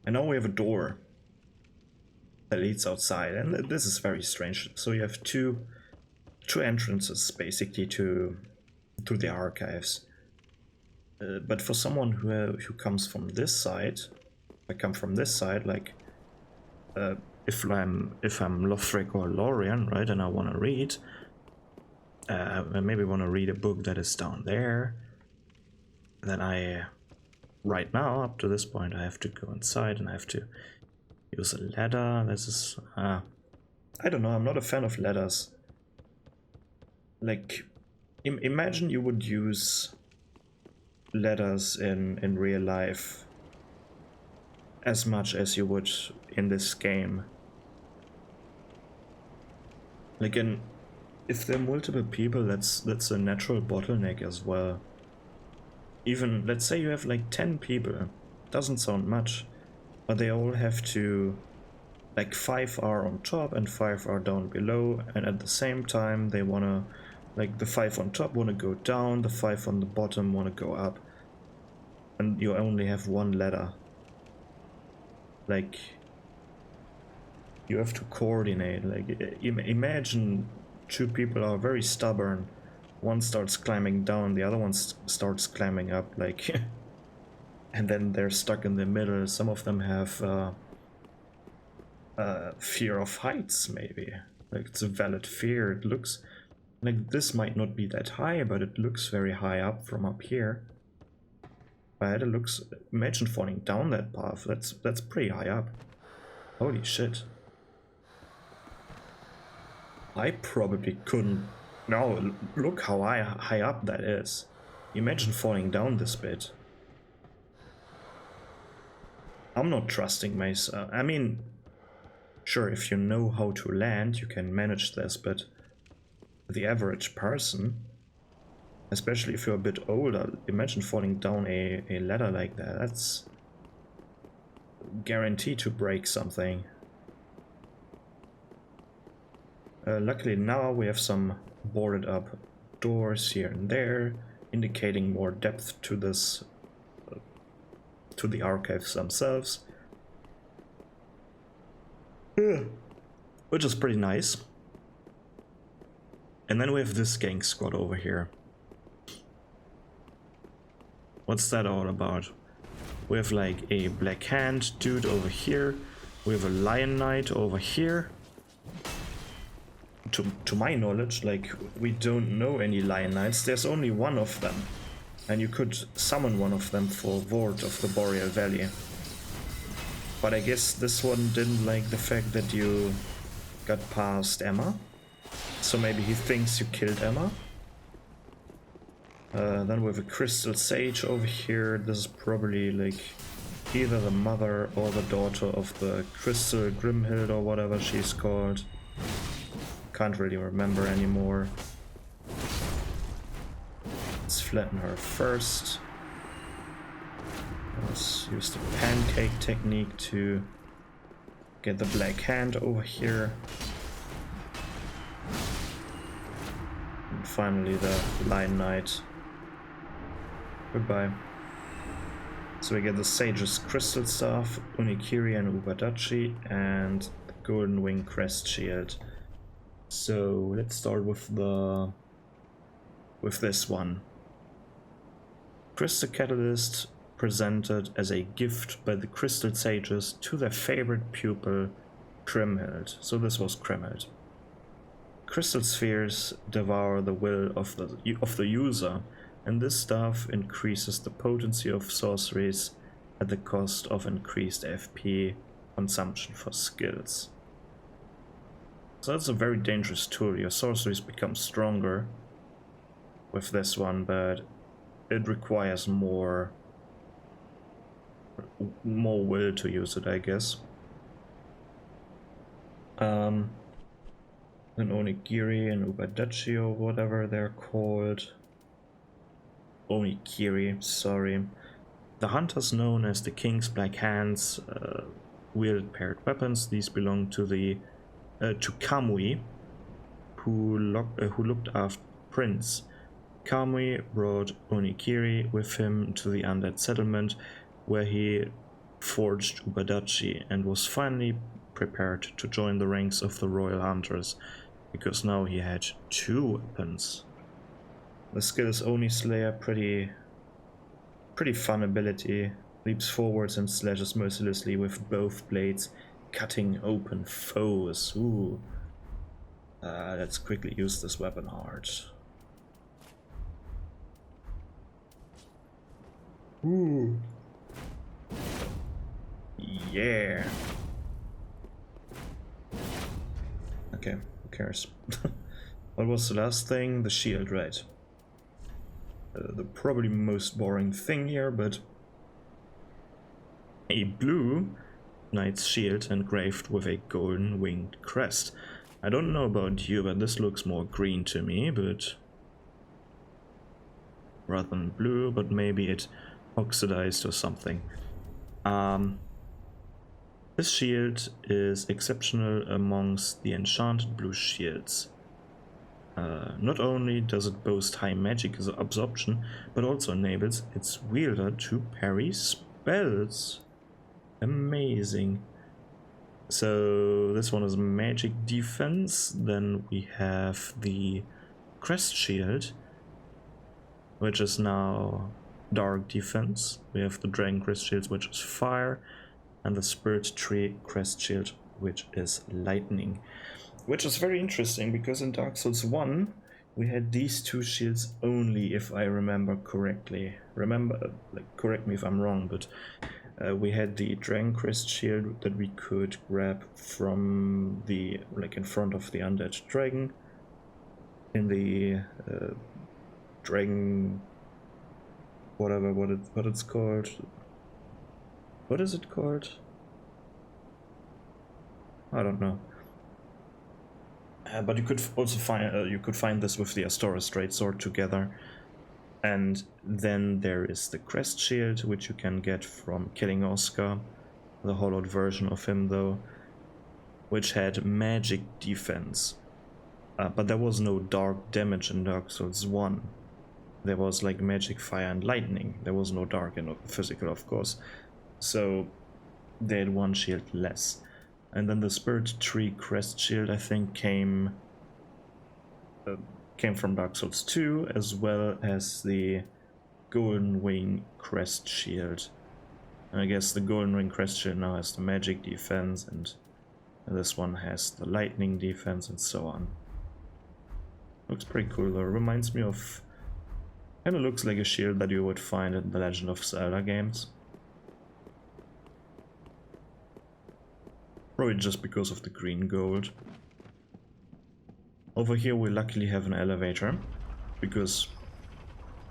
And now we have a door that leads outside, and this is very strange. So you have two entrances basically to the archives. But for someone who comes from this side, I come from this side, like if I'm Lothric or Lorien, right, and I want to read, I maybe want to read a book that is down there, then right now, up to this point, I have to go inside and I have to use a ladder. This is, I don't know, I'm not a fan of ladders. Like, imagine you would use ladders in real life as much as you would in this game. Like, if there are multiple people, that's a natural bottleneck as well. Even, let's say you have like 10 people, doesn't sound much, but they all have to, like 5 are on top and 5 are down below, and at the same time they wanna, like the 5 on top wanna go down, the 5 on the bottom wanna go up, and you only have one ladder. Like, you have to coordinate. Like, imagine 2 people are very stubborn. One starts climbing down, the other one starts climbing up, like, and then they're stuck in the middle. Some of them have fear of heights, maybe. Like, it's a valid fear. It looks Like, this might not be that high, but it looks very high up from up here. But it looks... Imagine falling down that path. That's pretty high up. Holy shit. I probably couldn't... No, look how high up that is. Imagine falling down this bit. I'm not trusting myself. I mean, sure, if you know how to land, you can manage this, but the average person, especially if you're a bit older, imagine falling down a ladder like that. That's guaranteed to break something. Luckily now we have some boarded up doors here and there, indicating more depth to this, to the archives themselves. Which is pretty nice. And then we have this gang squad over here. What's that all about? We have like a Black Hand dude over here. We have a Lion Knight over here. To my knowledge, like, we don't know any Lion Knights. There's only one of them. And you could summon one of them for Ward of the Boreal Valley. But I guess this one didn't like the fact that you got past Emma. So maybe he thinks you killed Emma. Then we have a Crystal Sage over here. This is probably like either the mother or the daughter of the Crystal Grimhild or whatever she's called. Can't really remember anymore. Let's flatten her first. Let's use the pancake technique to get the Black Hand over here. And finally the Lion Knight. Goodbye. So we get the Sage's Crystal Staff, Unikiri and Ubadachi, and the Golden Wing Crest Shield. So let's start with this one. Crystal Catalyst presented as a gift by the Crystal Sages to their favorite pupil, Grimhild. So this was Grimhild. Crystal spheres devour the will of the user, and this stuff increases the potency of sorceries at the cost of increased FP consumption for skills. So that's a very dangerous tool. Your sorceries become stronger with this one, but it requires more will to use it, I guess. Then Onigiri and Ubadachi or whatever they're called. Onikiri, sorry. The hunters known as the King's Black Hands wield paired weapons. These belong to the to Kamui, who looked after Prince. Kamui brought Onikiri with him to the undead settlement, where he forged Ubadachi and was finally prepared to join the ranks of the Royal Hunters, because now he had 2 weapons. The skill is Oni Slayer, pretty fun ability. Leaps forwards and slashes mercilessly with both blades, cutting open foes. Ooh. Let's quickly use this weapon hard. Ooh. Yeah. Okay, who cares? What was the last thing? The shield, right? The probably most boring thing here, but a blue knight's shield engraved with a golden winged crest. I don't know about you, but this looks more green to me, but rather than blue, but maybe it oxidized or something. This shield is exceptional amongst the enchanted blue shields. Not only does it boast high magic absorption, but also enables its wielder to parry spells. Amazing. So this one is magic defense. Then we have the crest shield, which is now dark defense. We have the dragon crest shield, which is fire, and the spirit tree crest shield, which is lightning. Which is very interesting, because in Dark Souls 1 We had these two shields only, if I remember correctly. Correct me if I'm wrong, but we had the Dragon Crest shield that we could grab from the, in front of the undead dragon. In the dragon, whatever, what it's called. What is it called? I don't know. But you could also find this with the Astoris Greatsword together. And then there is the Crest Shield, which you can get from killing Oscar, the hollowed version of him though, which had magic defense. But there was no dark damage in Dark Souls 1. There was like magic, fire and lightning. There was no dark and physical, of course. So they had one shield less. And then the Spirit Tree Crest Shield, I think, came from Dark Souls 2, as well as the Golden Wing Crest Shield. And I guess the Golden Ring Crest Shield now has the magic defense, and this one has the lightning defense, and so on. Looks pretty cool though. Reminds me of... kinda looks like a shield that you would find in the Legend of Zelda games. Probably just because of the green gold. Over here we luckily have an elevator, because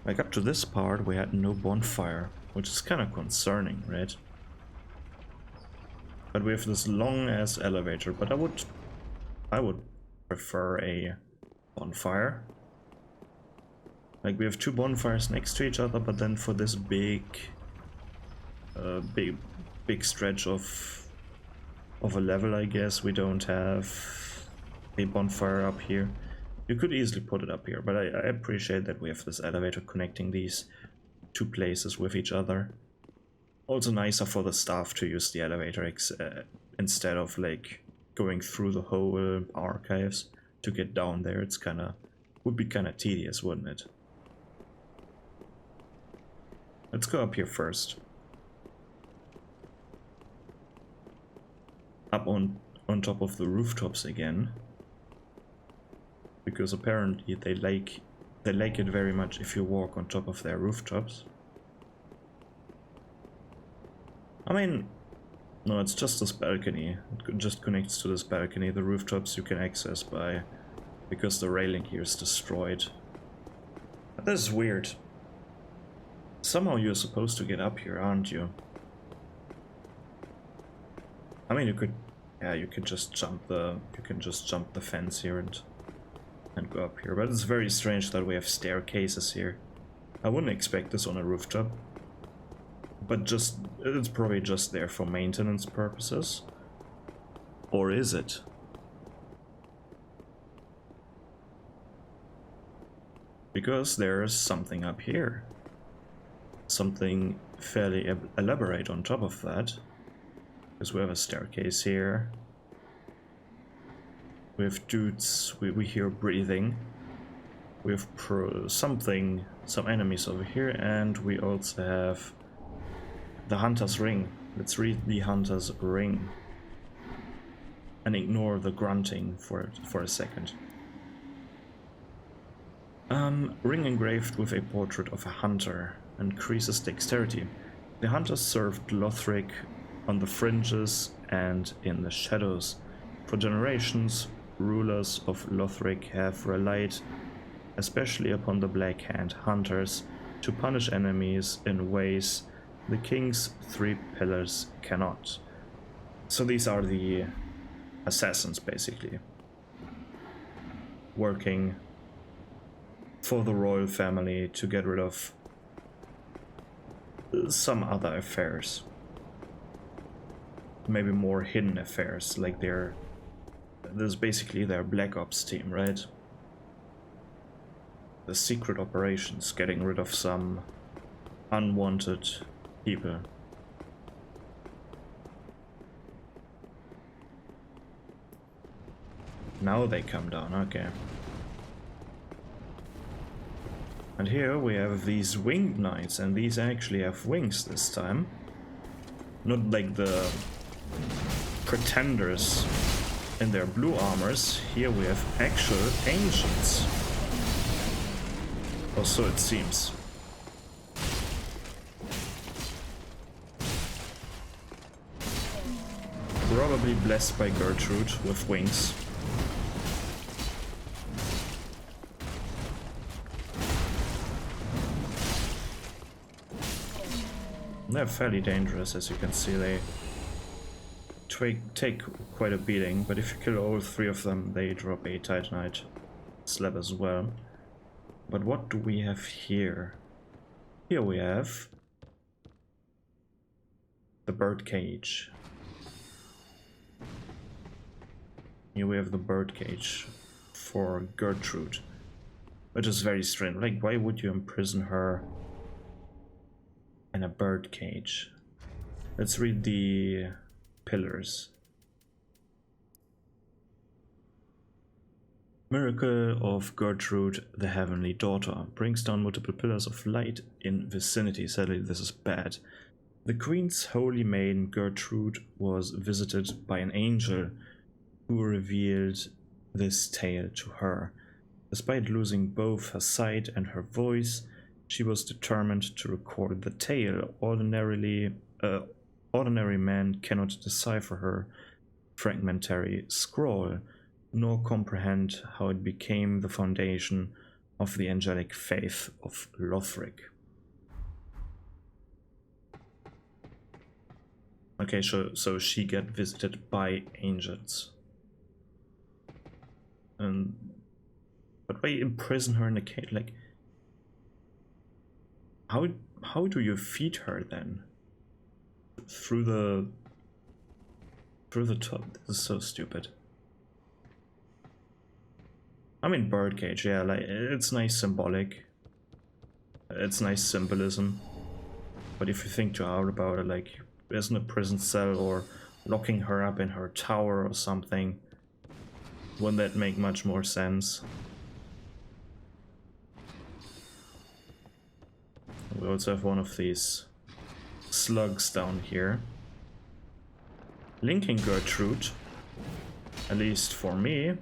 like up to this part we had no bonfire, which is kind of concerning, right? But we have this long ass elevator, but I would prefer a bonfire. Like we have two bonfires next to each other, but then for this big stretch of a level, I guess, we don't have a bonfire up here. You could easily put it up here, but I appreciate that we have this elevator connecting these two places with each other. Also nicer for the staff to use the elevator instead of like going through the whole archives to get down there. It's would be kind of tedious, wouldn't it? Let's go up here first. Up on top of the rooftops again, because apparently they like it very much if you walk on top of their rooftops. I mean, no, it's just this balcony. It just connects to this balcony. The rooftops you can access because the railing here is destroyed. But this is weird. Somehow you're supposed to get up here, aren't you? I mean, you can just jump the fence here and go up here. But it's very strange that we have staircases here. I wouldn't expect this on a rooftop. But it's probably just there for maintenance purposes. Or is it? Because there's something up here. Something fairly elaborate on top of that. Because we have a staircase here. We have dudes, we hear breathing. We have some enemies over here, and we also have the Hunter's Ring. Let's read the Hunter's Ring. And ignore the grunting for a second. Ring engraved with a portrait of a hunter. Increases dexterity. The hunter served Lothric on the fringes and in the shadows. For generations, rulers of Lothric have relied especially upon the Black Hand hunters to punish enemies in ways the king's three pillars cannot. So these are the assassins, basically, working for the royal family to get rid of some other affairs. Maybe more hidden affairs, like this is basically their Black Ops team, right? The secret operations, getting rid of some unwanted people. Now they come down, okay. And here we have these winged knights, and these actually have wings this time. Not like the pretenders in their blue armors. Here we have actual ancients. Or so it seems. Probably blessed by Gertrude with wings. They're fairly dangerous, as you can see. They take quite a beating, but if you kill all three of them, they drop a Titanite slab as well. But what do we have here? Here we have the birdcage. Here we have the birdcage for Gertrude, which is very strange. Like, why would you imprison her in a birdcage? Let's read the pillars. Miracle of Gertrude, the Heavenly Daughter, brings down multiple pillars of light in vicinity. Sadly, this is bad. The Queen's holy maiden Gertrude was visited by an angel who revealed this tale to her. Despite losing both her sight and her voice, she was determined to record the tale. Ordinary man cannot decipher her fragmentary scroll, nor comprehend how it became the foundation of the angelic faith of Lothric. Okay, so she got visited by angels. But why imprison her in a cage? Like, how do you feed her then? Through the top? This is so stupid. I mean, birdcage, yeah, like, it's nice symbolic. It's nice symbolism. But if you think too hard about it, like, isn't a prison cell or locking her up in her tower or something? Wouldn't that make much more sense? We also have one of these slugs down here. Linking Gertrude, at least for me,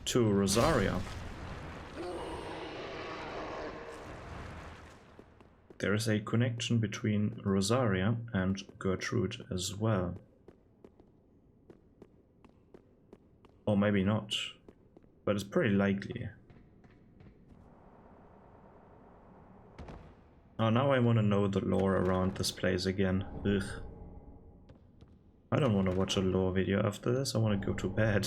to Rosaria. There is a connection between Rosaria and Gertrude as well. Or maybe not, but it's pretty likely. Oh, now I want to know the lore around this place again. Ugh. I don't want to watch a lore video after this, I want to go to bed.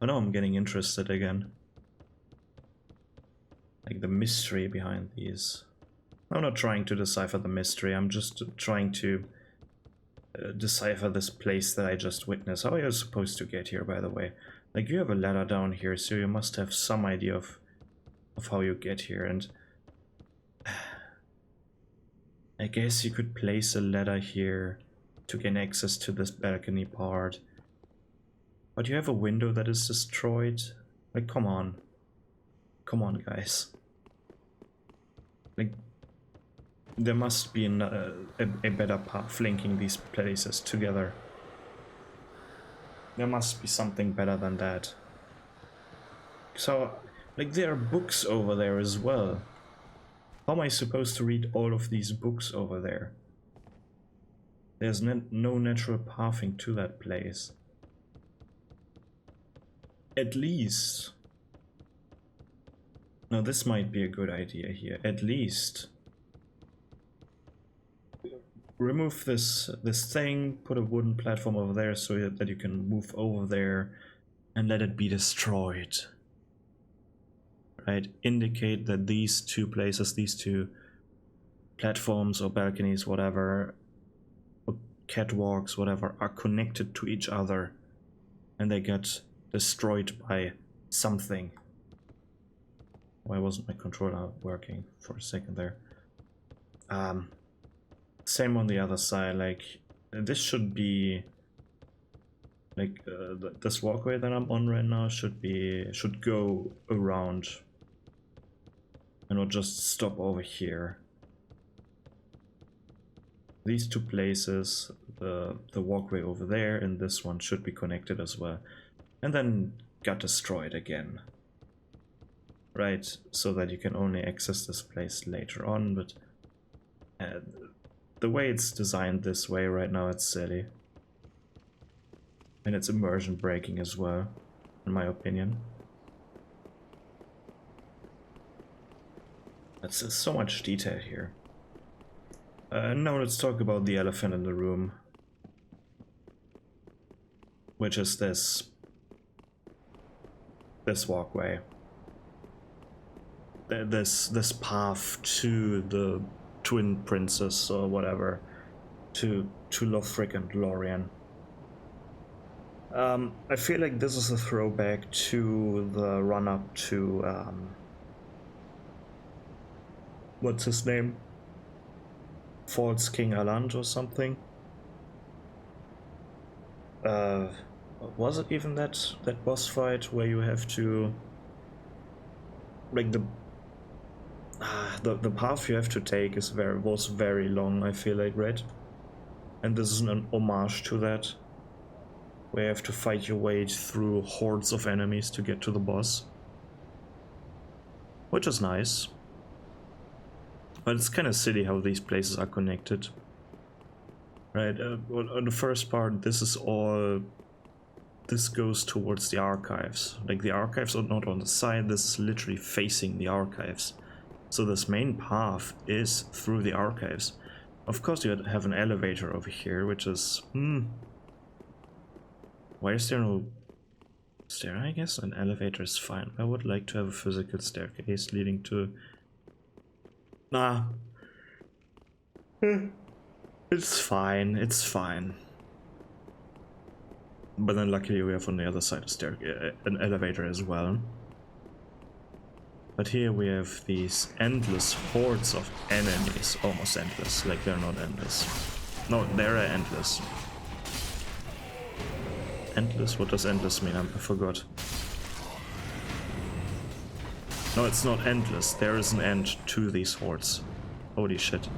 I know I'm getting interested again. Like the mystery behind these. I'm not trying to decipher the mystery, I'm just trying to decipher this place that I just witnessed. How are you supposed to get here, by the way? Like, you have a ladder down here, so you must have some idea of how you get here, and I guess you could place a ladder here to gain access to this balcony part. But you have a window that is destroyed. Like, come on. Come on, guys. Like, there must be a better path linking these places together. There must be something better than that. So, like, there are books over there as well. How am I supposed to read all of these books over there? There's no natural pathing to that place. At least... Now this might be a good idea here. At least... remove this thing, put a wooden platform over there so that you can move over there and let it be destroyed. Right? Indicate that these two places, these two platforms or balconies, whatever, or catwalks, whatever, are connected to each other and they get destroyed by something. Why wasn't my controller working for a second there? Same on the other side, like, this should be, like, this walkway that I'm on right now should go around and not just stop over here. These two places, the walkway over there and this one should be connected as well. And then got destroyed again. right? So that you can only access this place later on, but uh, the way it's designed this way right now, it's silly. And it's immersion breaking as well, in my opinion. That's so much detail here. Now let's talk about the elephant in the room, which is this walkway. This path to the twin princess or whatever, to Lothric and Lorien. I feel like this is a throwback to the run-up to what's his name? False King Aland or something. Was it even that boss fight where you have to, like, the path you have to take was very long, I feel like, right? And this is an homage to that, where you have to fight your way through hordes of enemies to get to the boss, which is nice. But it's kind of silly how these places are connected, right? On the first part, this goes towards the archives. Like, the archives are not on the side, this is literally facing the archives. So this main path is through the archives. Of course you have an elevator over here, which is... Why is there no stair? I guess an elevator is fine. I would like to have a physical staircase leading to... Nah. It's fine, it's fine. But then luckily we have on the other side an elevator as well. But here we have these endless hordes of enemies. Almost endless, like they're not endless. No, they're endless. Endless? What does endless mean? I forgot. No, it's not endless. There is an end to these hordes. Holy shit.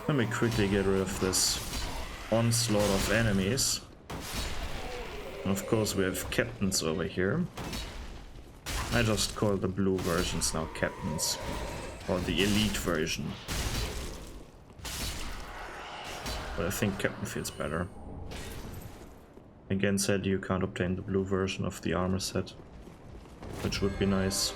Let me quickly get rid of this onslaught of enemies. And of course we have captains over here. I just call the blue versions now captains. Or the elite version. But I think captain feels better. Again said, you can't obtain the blue version of the armor set, which would be nice.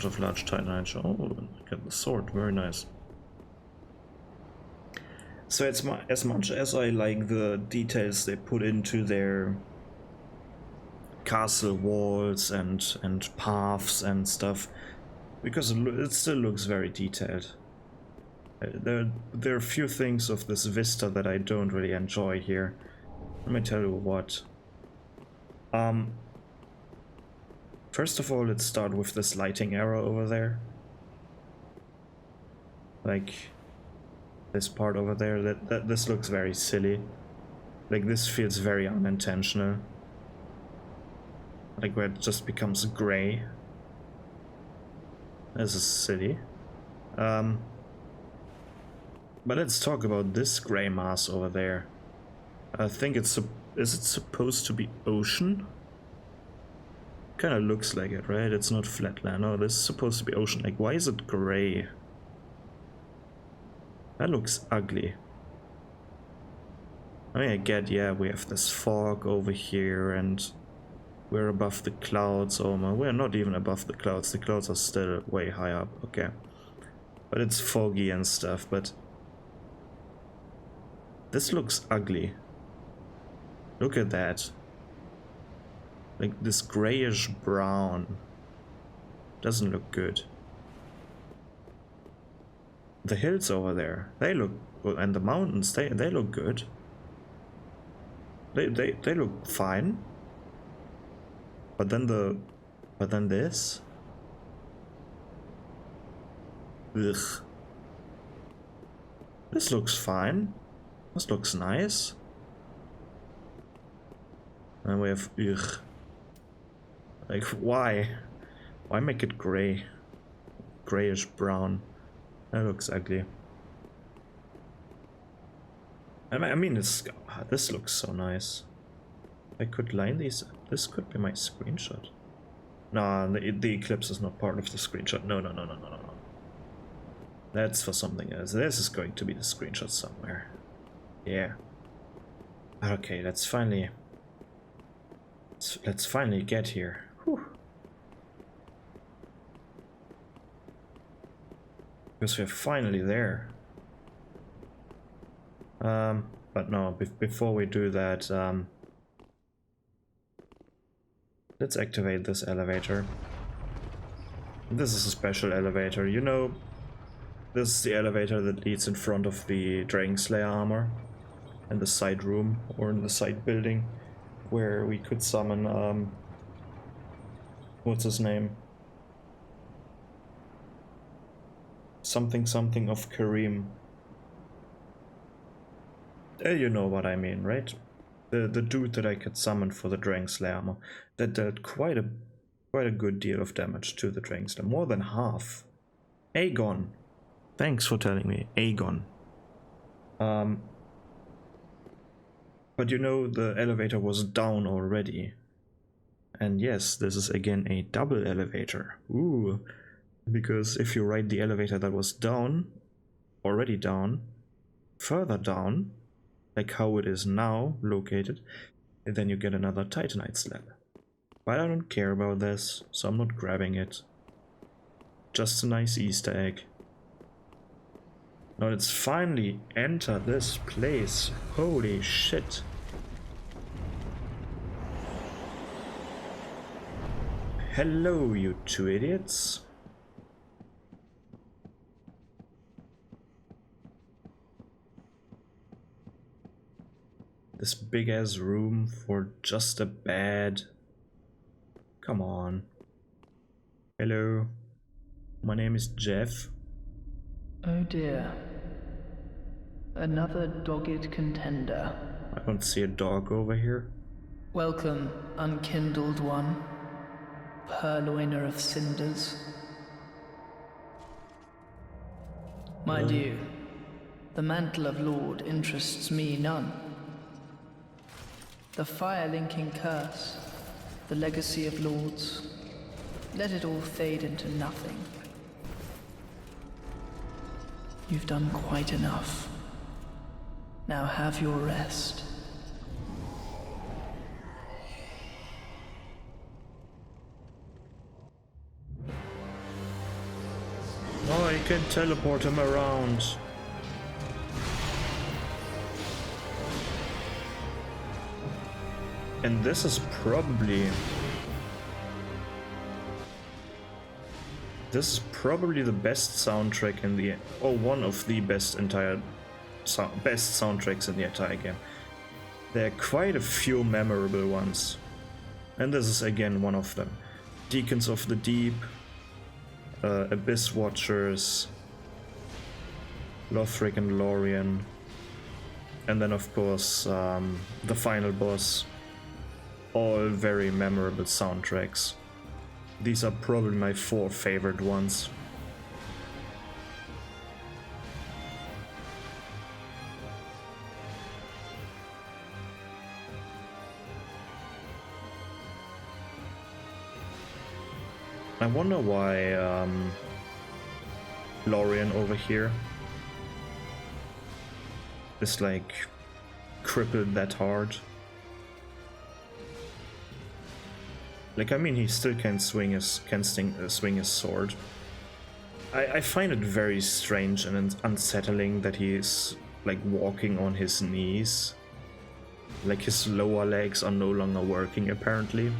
Of large titanite. Oh, get the sword, very nice. So it's as much as I like the details they put into their castle walls and paths and stuff, because it still looks very detailed. There are a few things of this vista that I don't really enjoy here. Let me tell you what. First of all, let's start with this lighting arrow over there. Like, this part over there, this looks very silly. Like, this feels very unintentional. Like, where it just becomes gray. This is silly. But let's talk about this gray mass over there. I think is it supposed to be ocean? Kind of looks like it, right? It's not flatland. No, this is supposed to be ocean. Like, why is it gray? That looks ugly. I mean, I get, yeah, we have this fog over here and we're above the clouds. Oh my, we're not even above the clouds. The clouds are still way high up. Okay. But it's foggy and stuff, but this looks ugly. Look at that. Like, this grayish brown doesn't look good. The hills over there, they look, and the mountains, they look good. They look fine. But then the But then this? Ugh. This looks fine. This looks nice. And we have ugh. Like, why? Why make it grey? Grayish brown. That looks ugly. I mean, this looks so nice. I could line these up. This could be my screenshot. No, the eclipse is not part of the screenshot. No. That's for something else. This is going to be the screenshot somewhere. Yeah. Okay, let's finally get here. Whew. Because we're finally there. But no, before we do that, let's activate this elevator. This is a special elevator, you know. This is the elevator that leads in front of the Dragon Slayer armor. In the side room, or in the side building, where we could summon, what's his name? Something of Kareem. You know what I mean, right? The dude that I could summon for the Dragon Slayer armor. That dealt quite a good deal of damage to the Dragon Slayer. More than half. Aegon. Thanks for telling me. Aegon. But you know, the elevator was down already. And yes, this is again a double elevator. Ooh. Because if you ride the elevator that was down, already down, further down, like how it is now located, and then you get another Titanite slab. But I don't care about this, so I'm not grabbing it. Just a nice Easter egg. Now let's finally enter this place. Holy shit. Hello, you two idiots. This big ass room for just a bed. Come on. Hello. My name is Jeff. Oh dear. Another dogged contender. I don't see a dog over here. Welcome, unkindled one. Purloiner of cinders. Mind you, the mantle of Lord interests me none. The fire-linking curse, the legacy of lords, let it all fade into nothing. You've done quite enough. Now have your rest. Oh, I can teleport him around. And this is probably the best soundtrack in the, or one of the best soundtracks in the entire game. There are quite a few memorable ones, and this is again one of them. Deacons of the Deep, Abyss Watchers, Lothric and Lorien, and then of course the final boss. All very memorable soundtracks. These are probably my 4 favorite ones. I wonder why Lorien over here is like crippled that hard. Like, I mean, he still can swing his sword. I find it very strange and unsettling that he is like walking on his knees. Like his lower legs are no longer working apparently.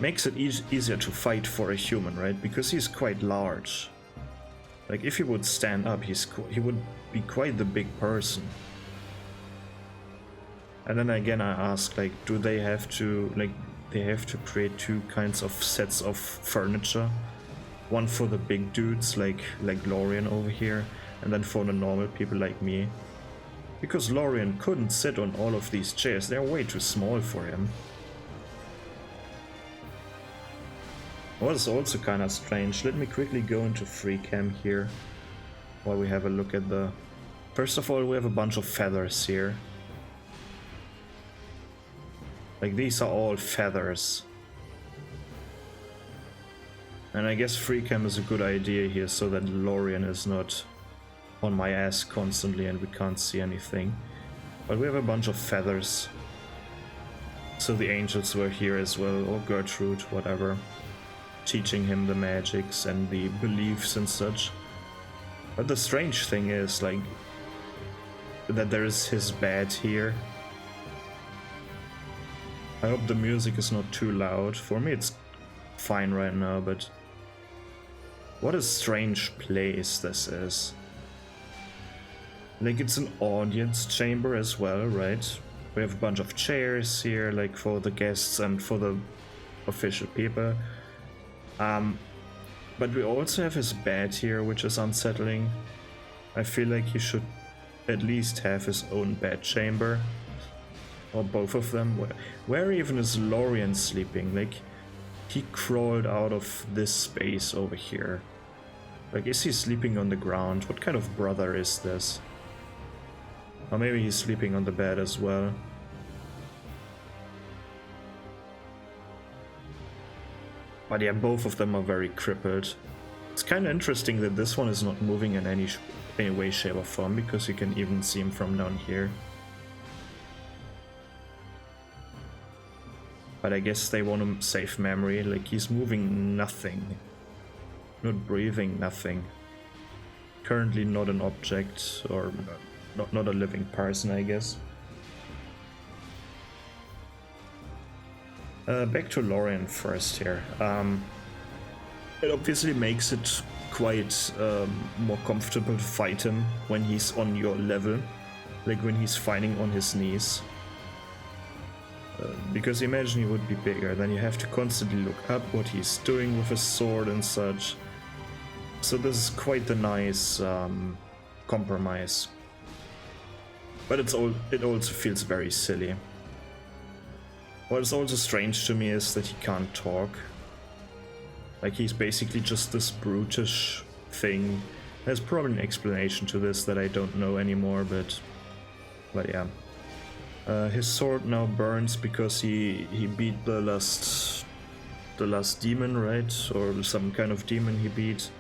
Makes it easier to fight for a human, right? Because he's quite large. Like if he would stand up, he would be quite the big person. And then again I ask, like, do they have to, like, they have to create two kinds of sets of furniture. One for the big dudes like Lorien over here, and then for the normal people like me. Because Lorien couldn't sit on all of these chairs, they're way too small for him. What is also kind of strange, let me quickly go into free cam here while we have a look at the... First of all, we have a bunch of feathers here. Like, these are all feathers. And I guess free cam is a good idea here so that Lorien is not on my ass constantly and we can't see anything. But we have a bunch of feathers. So the angels were here as well, or Gertrude, whatever. Teaching him the magics and the beliefs and such. But the strange thing is, like, that there is his bed here. I hope the music is not too loud. For me it's fine right now, but what a strange place this is. Like, it's an audience chamber as well, right? We have a bunch of chairs here, like for the guests and for the official people. But we also have his bed here, which is unsettling. I feel like he should at least have his own bed chamber. Or both of them. Where even is Lorien sleeping? Like, he crawled out of this space over here. Like, is he sleeping on the ground? What kind of brother is this? Or maybe he's sleeping on the bed as well. But yeah, both of them are very crippled. It's kind of interesting that this one is not moving in any way, shape or form, because you can even see him from down here. But I guess they want to save memory, like he's moving nothing. Not breathing, nothing. Currently not an object, or not a living person, I guess. Back to Lorien first here. It obviously makes it quite more comfortable to fight him when he's on your level, like when he's fighting on his knees. Because imagine he would be bigger, then you have to constantly look up what he's doing with his sword and such. So this is quite a nice compromise. But it also feels very silly. What is also strange to me is that he can't talk. Like, he's basically just this brutish thing. There's probably an explanation to this that I don't know anymore, but yeah. His sword now burns because he beat the last demon, right? Or some kind of demon he beat.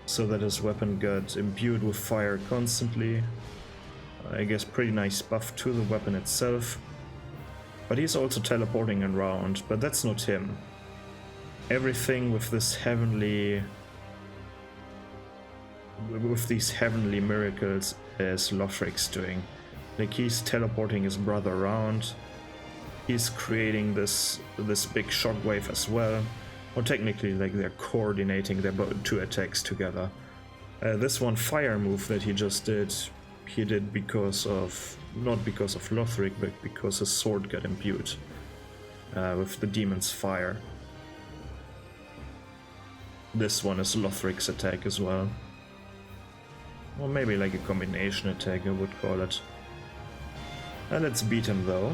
So that his weapon got imbued with fire constantly. I guess pretty nice buff to the weapon itself. But he's also teleporting around, but that's not him. Everything with these heavenly miracles is Lothric's doing. Like, he's teleporting his brother around. He's creating this big shockwave as well. Or technically, like, they're coordinating their two attacks together. This one fire move that he just did, he did not because of Lothric, but because his sword got imbued with the demon's fire. This one is Lothric's attack as well. Or maybe like a combination attack, I would call it. Let's beat him though.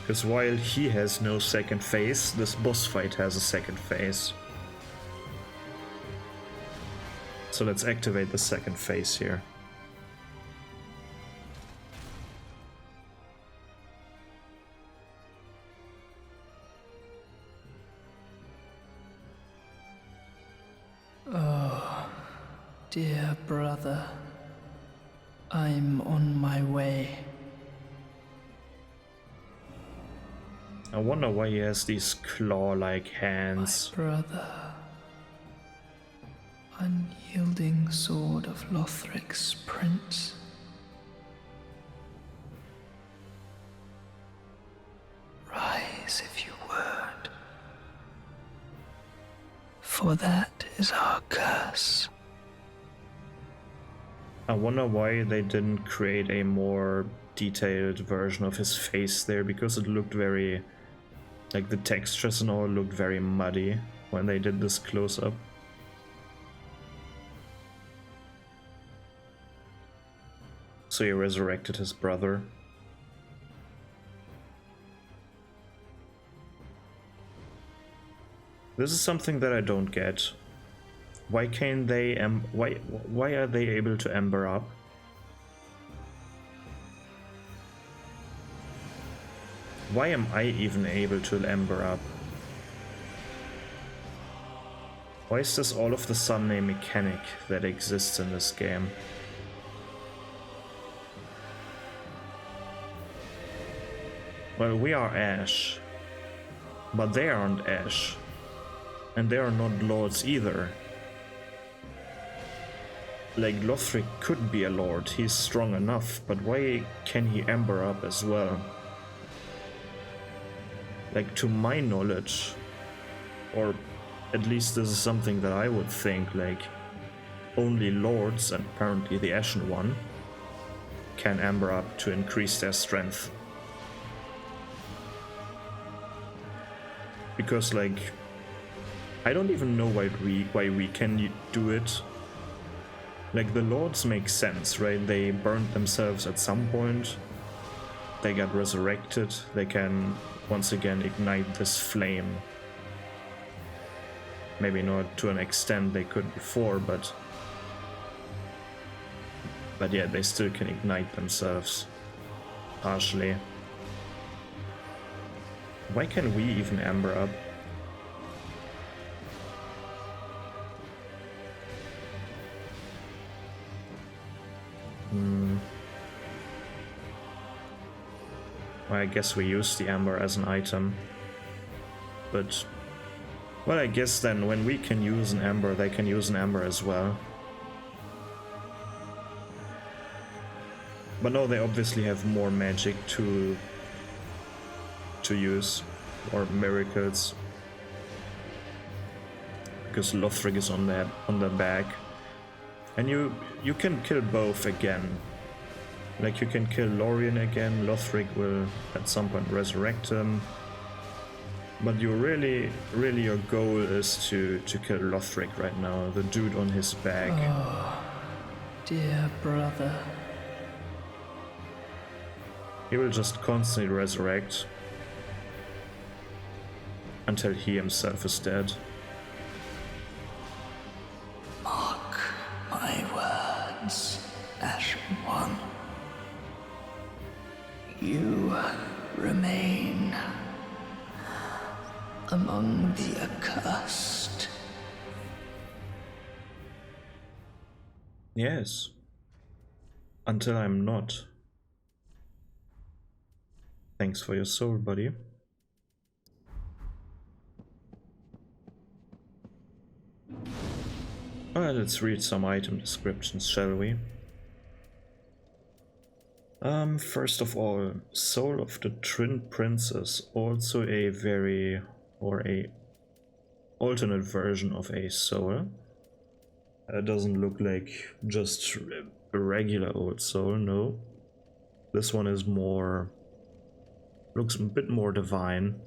Because while he has no second phase, this boss fight has a second phase. So let's activate the second phase here. Oh, dear brother, I'm on my way. I wonder why he has these claw-like hands. My brother, unyielding sword of Lothric's prince. Rise if you would, for that is our curse. I wonder why they didn't create a more detailed version of his face there, because it looked very, like the textures and all looked very muddy when they did this close-up. So he resurrected his brother. This is something that I don't get. Why can't they why are they able to ember up? Why am I even able to ember up? Why is this all of the sudden a mechanic that exists in this game? Well, we are Ash, but they aren't Ash. And they are not lords either. Like, Lothric could be a lord, he's strong enough, but why can he ember up as well? Like, to my knowledge, or at least this is something that I would think, like, only lords, and apparently the Ashen One, can ember up to increase their strength. Because, like, I don't even know why we can do it. Like, the lords make sense, right? They burned themselves at some point. They got resurrected. They can once again ignite this flame. Maybe not to an extent they could before, but yeah, they still can ignite themselves. Partially. Why can we even ember up? Well, I guess we use the ember as an item. But, well, I guess then when we can use an ember, they can use an ember as well. But no, they obviously have more magic to use, or miracles. Because Lothric is on their back. And you can kill both again. Like, you can kill Lorien again, Lothric will at some point resurrect him. But you really your goal is to kill Lothric right now, the dude on his back. Oh, dear brother. He will just constantly resurrect until he himself is dead. Mark my words, Ashen One. You remain among the accursed. Yes. Until I'm not. Thanks for your soul, buddy. Alright, let's read some item descriptions, shall we? First of all, Soul of the Twin Princess, also a alternate version of a soul. It doesn't look like just a regular old soul, no. This one is looks a bit more divine.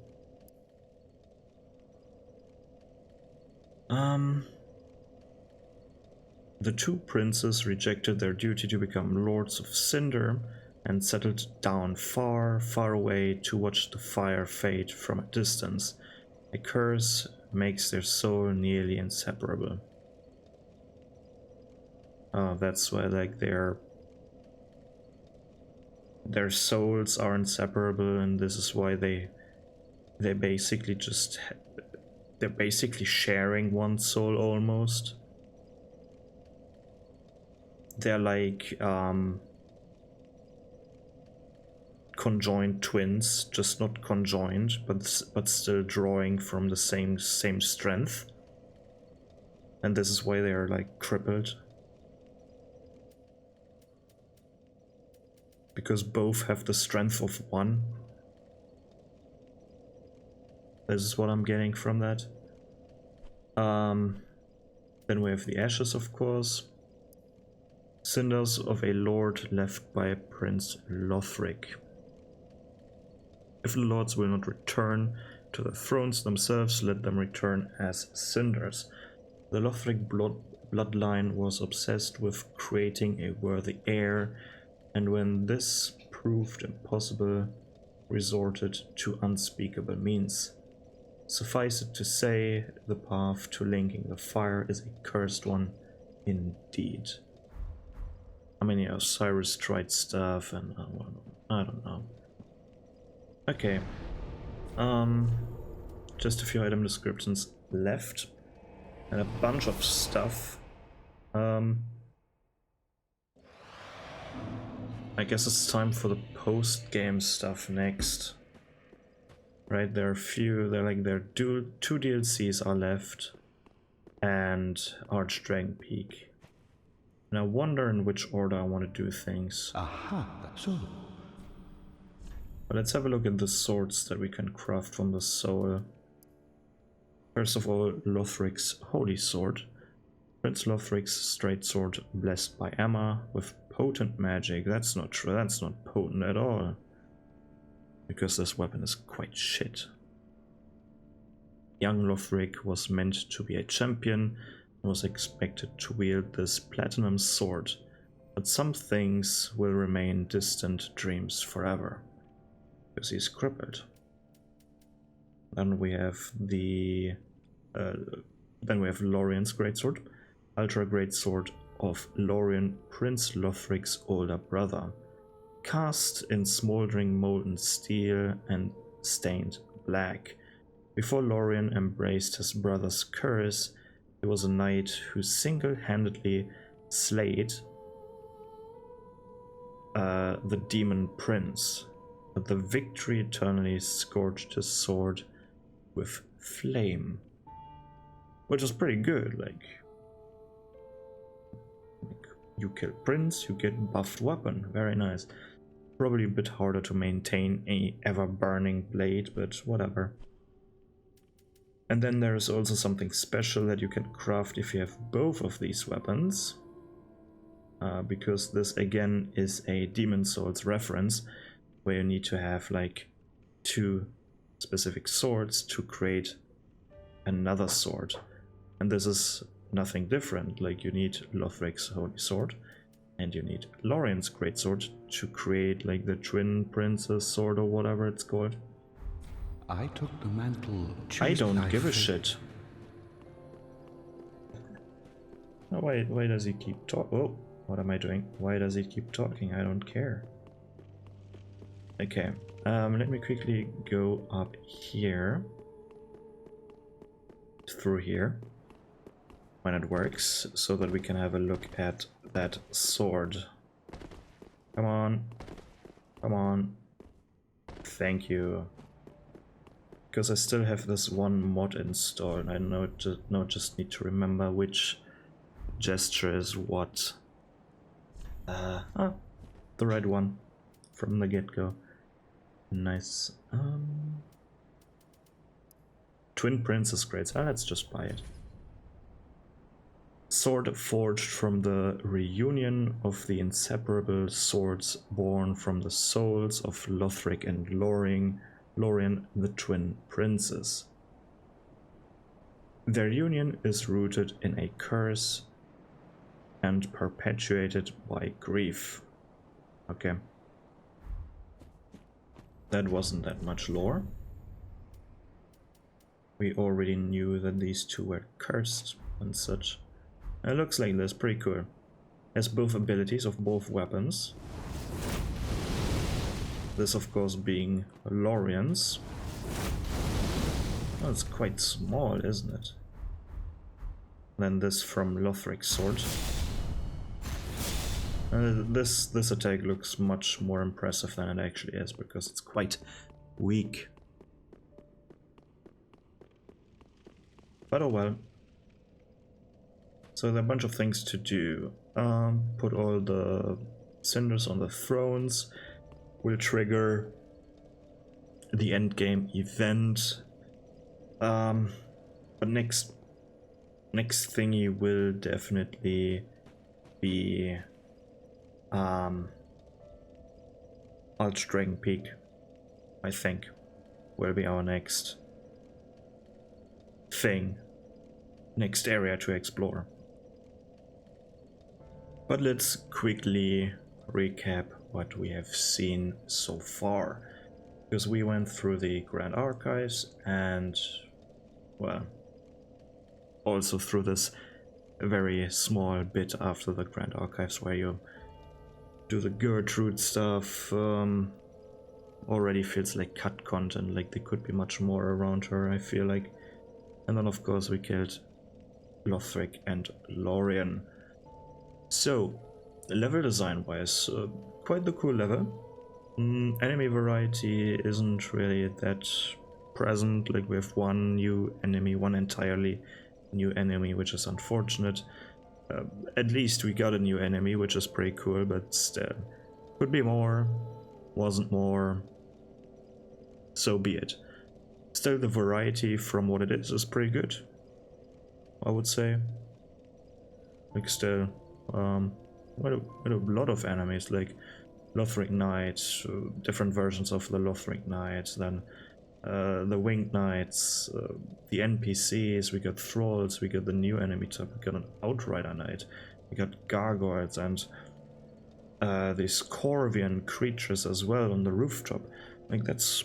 The two princes rejected their duty to become lords of Cinder and settled down far, far away to watch the fire fade from a distance. A curse makes their soul nearly inseparable. Oh, that's why, like, their souls are inseparable, and this is why they basically just they're basically sharing one soul almost. They're like conjoined twins, just not conjoined, but still drawing from the same strength. And this is why they are like crippled. Because both have the strength of one. This is what I'm getting from that. Then we have the ashes, of course. Cinders of a lord left by Prince Lothric. If the lords will not return to the thrones themselves, let them return as cinders. The Lothric bloodline was obsessed with creating a worthy heir, and when this proved impossible, resorted to unspeakable means. Suffice it to say, the path to linking the fire is a cursed one indeed. I mean, yeah, Cyrus tried stuff and I don't know. Okay. Just a few item descriptions left. And a bunch of stuff. I guess it's time for the post-game stuff next. Right, there are two DLCs are left. And Archdragon Peak. And I wonder in which order I want to do things. Aha, that's all. But let's have a look at the swords that we can craft from the soul. First of all, Lothric's Holy Sword. Prince Lothric's straight sword blessed by Emma with potent magic. That's not true, that's not potent at all. Because this weapon is quite shit. Young Lothric was meant to be a champion and was expected to wield this platinum sword, but some things will remain distant dreams forever, because he's crippled. Then we have Lorien's greatsword, ultra greatsword of Lorien, Prince Lothric's older brother, cast in smoldering molten steel and stained black. Before Lorien embraced his brother's curse, he was a knight who single-handedly slayed the demon prince, but the victory eternally scorched his sword with flame, which was pretty good. Like you kill prince, you get buffed weapon, very nice. Probably a bit harder to maintain a ever-burning blade, but whatever. And then there is also something special that you can craft if you have both of these weapons. Because this again is a Demon Souls reference, where you need to have like two specific swords to create another sword. And this is nothing different. Like you need Lothric's Holy Sword and you need Lorien's Greatsword to create like the Twin Princess sword or whatever it's called. I took the mantle. I don't give a shit. Oh, why does he keep talking? Oh, what am I doing? Why does he keep talking? I don't care. Okay, let me quickly go up here. Through here. When it works, so that we can have a look at that sword. Come on. Come on. Thank you. Because I still have this one mod installed. I just need to remember which gesture is what. The right one from the get-go. Nice. Twin Princess Grades. Let's just buy it. Sword forged from the reunion of the inseparable swords born from the souls of Lothric and Lorien, the twin princes. Their union is rooted in a curse and perpetuated by grief. Okay. That wasn't that much lore. We already knew that these two were cursed and such. It looks like this, pretty cool. Has both abilities of both weapons. This of course being Lorien's. Oh, it's quite small, isn't it? Then this from Lothric's sword. This attack looks much more impressive than it actually is, because it's quite weak. But oh well. So there are a bunch of things to do. Put all the cinders on the thrones. Will trigger the endgame event. But next thingy will definitely be Dragon Peak, I think, will be our next thing, next area to explore. But let's quickly recap what we have seen so far, because we went through the Grand Archives and, well, also through this very small bit after the Grand Archives where you do the Gertrude stuff. Already feels like cut content, like there could be much more around her, I feel like. And then of course we killed Lothric and Lorien. So, level design wise, quite the cool level. Enemy variety isn't really that present, like we have one new enemy, one entirely new enemy, which is unfortunate. At least we got a new enemy, which is pretty cool, but still, could be more, wasn't more, so be it. Still, the variety from what it is pretty good, I would say. Like still, quite a lot of enemies, like Lothric Knights, different versions of the Lothric Knights, then the Winged Knights, the NPCs, we got Thralls, we got the new enemy type, we got an Outrider Knight, we got Gargoyles, and these Corvian creatures as well on the rooftop. Like, that's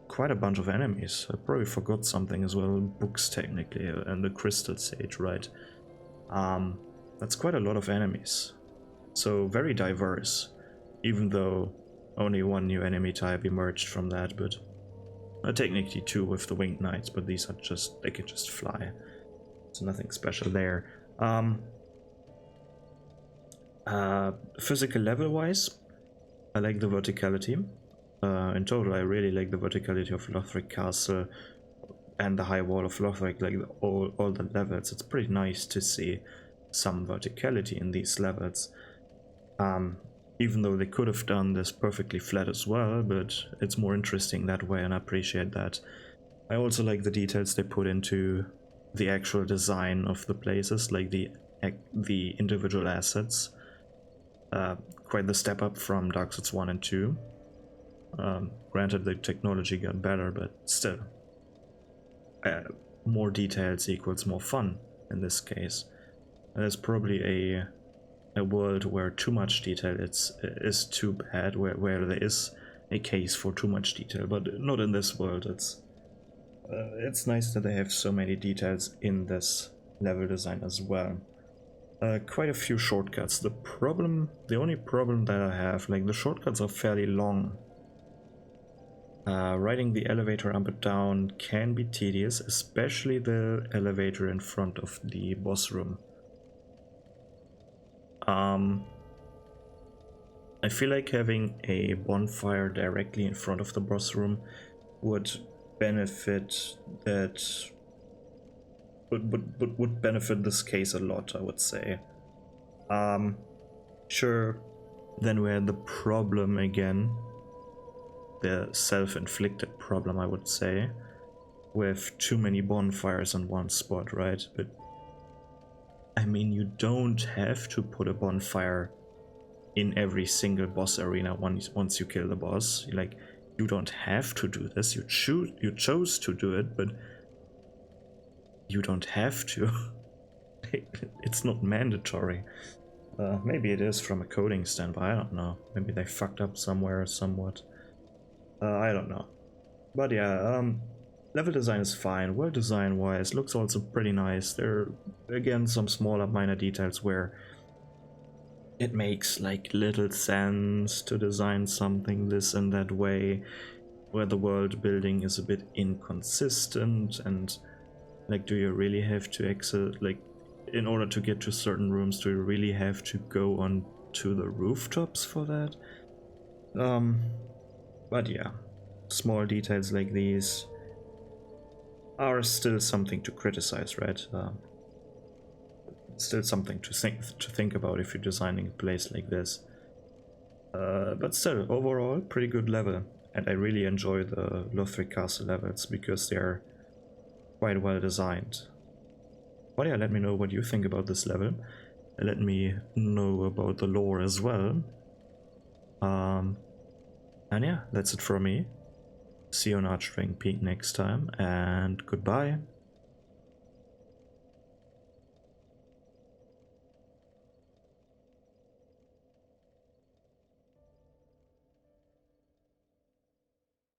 quite a bunch of enemies. I probably forgot something as well, books technically, and the Crystal Sage, right? That's quite a lot of enemies. So very diverse, even though only one new enemy type emerged from that, but technically two with the Winged Knights, but these are just, they can just fly. So nothing special there. Physical level wise, I like the verticality. In total, I really like the verticality of Lothric Castle and the High Wall of Lothric, like all the levels. It's pretty nice to see some verticality in these levels. Even though they could have done this perfectly flat as well, but it's more interesting that way, and I appreciate that. I also like the details they put into the actual design of the places, like the individual assets. Quite the step up from Dark Souls 1 and 2. Granted, the technology got better, but still, more details equals more fun in this case. And there's probably a world where too much detail is too bad, where there is a case for too much detail, but not in this world. It's nice that they have so many details in this level design as well. Quite a few shortcuts. The only problem that I have, like, the shortcuts are fairly long. Riding the elevator up and down can be tedious, especially the elevator in front of the boss room. I feel like having a bonfire directly in front of the boss room would benefit that. Would benefit this case a lot, I would say. Sure, then we had the problem again. The self-inflicted problem, I would say, with too many bonfires in one spot, right? But I mean, you don't have to put a bonfire in every single boss arena once you kill the boss. Like, you don't have to do this. You chose to do it, but you don't have to. It's not mandatory. Maybe it is from a coding standpoint, I don't know. Maybe they fucked up somewhere somewhat. I don't know. But yeah, level design is fine. World design wise, looks also pretty nice. There are, again, some smaller minor details where it makes like little sense to design something this and that way, where the world building is a bit inconsistent, and like, do you really have to exit, like, in order to get to certain rooms, do you really have to go on to the rooftops for that? But yeah, small details like these are still something to criticize, right? Still something to think about if you're designing a place like this. But still, overall, pretty good level, and I really enjoy the Lothric Castle levels because they're quite well designed. But yeah, let me know what you think about this level. let me know about the lore as well. And yeah, that's it from me. See you on Archdragon Peak next time, and goodbye.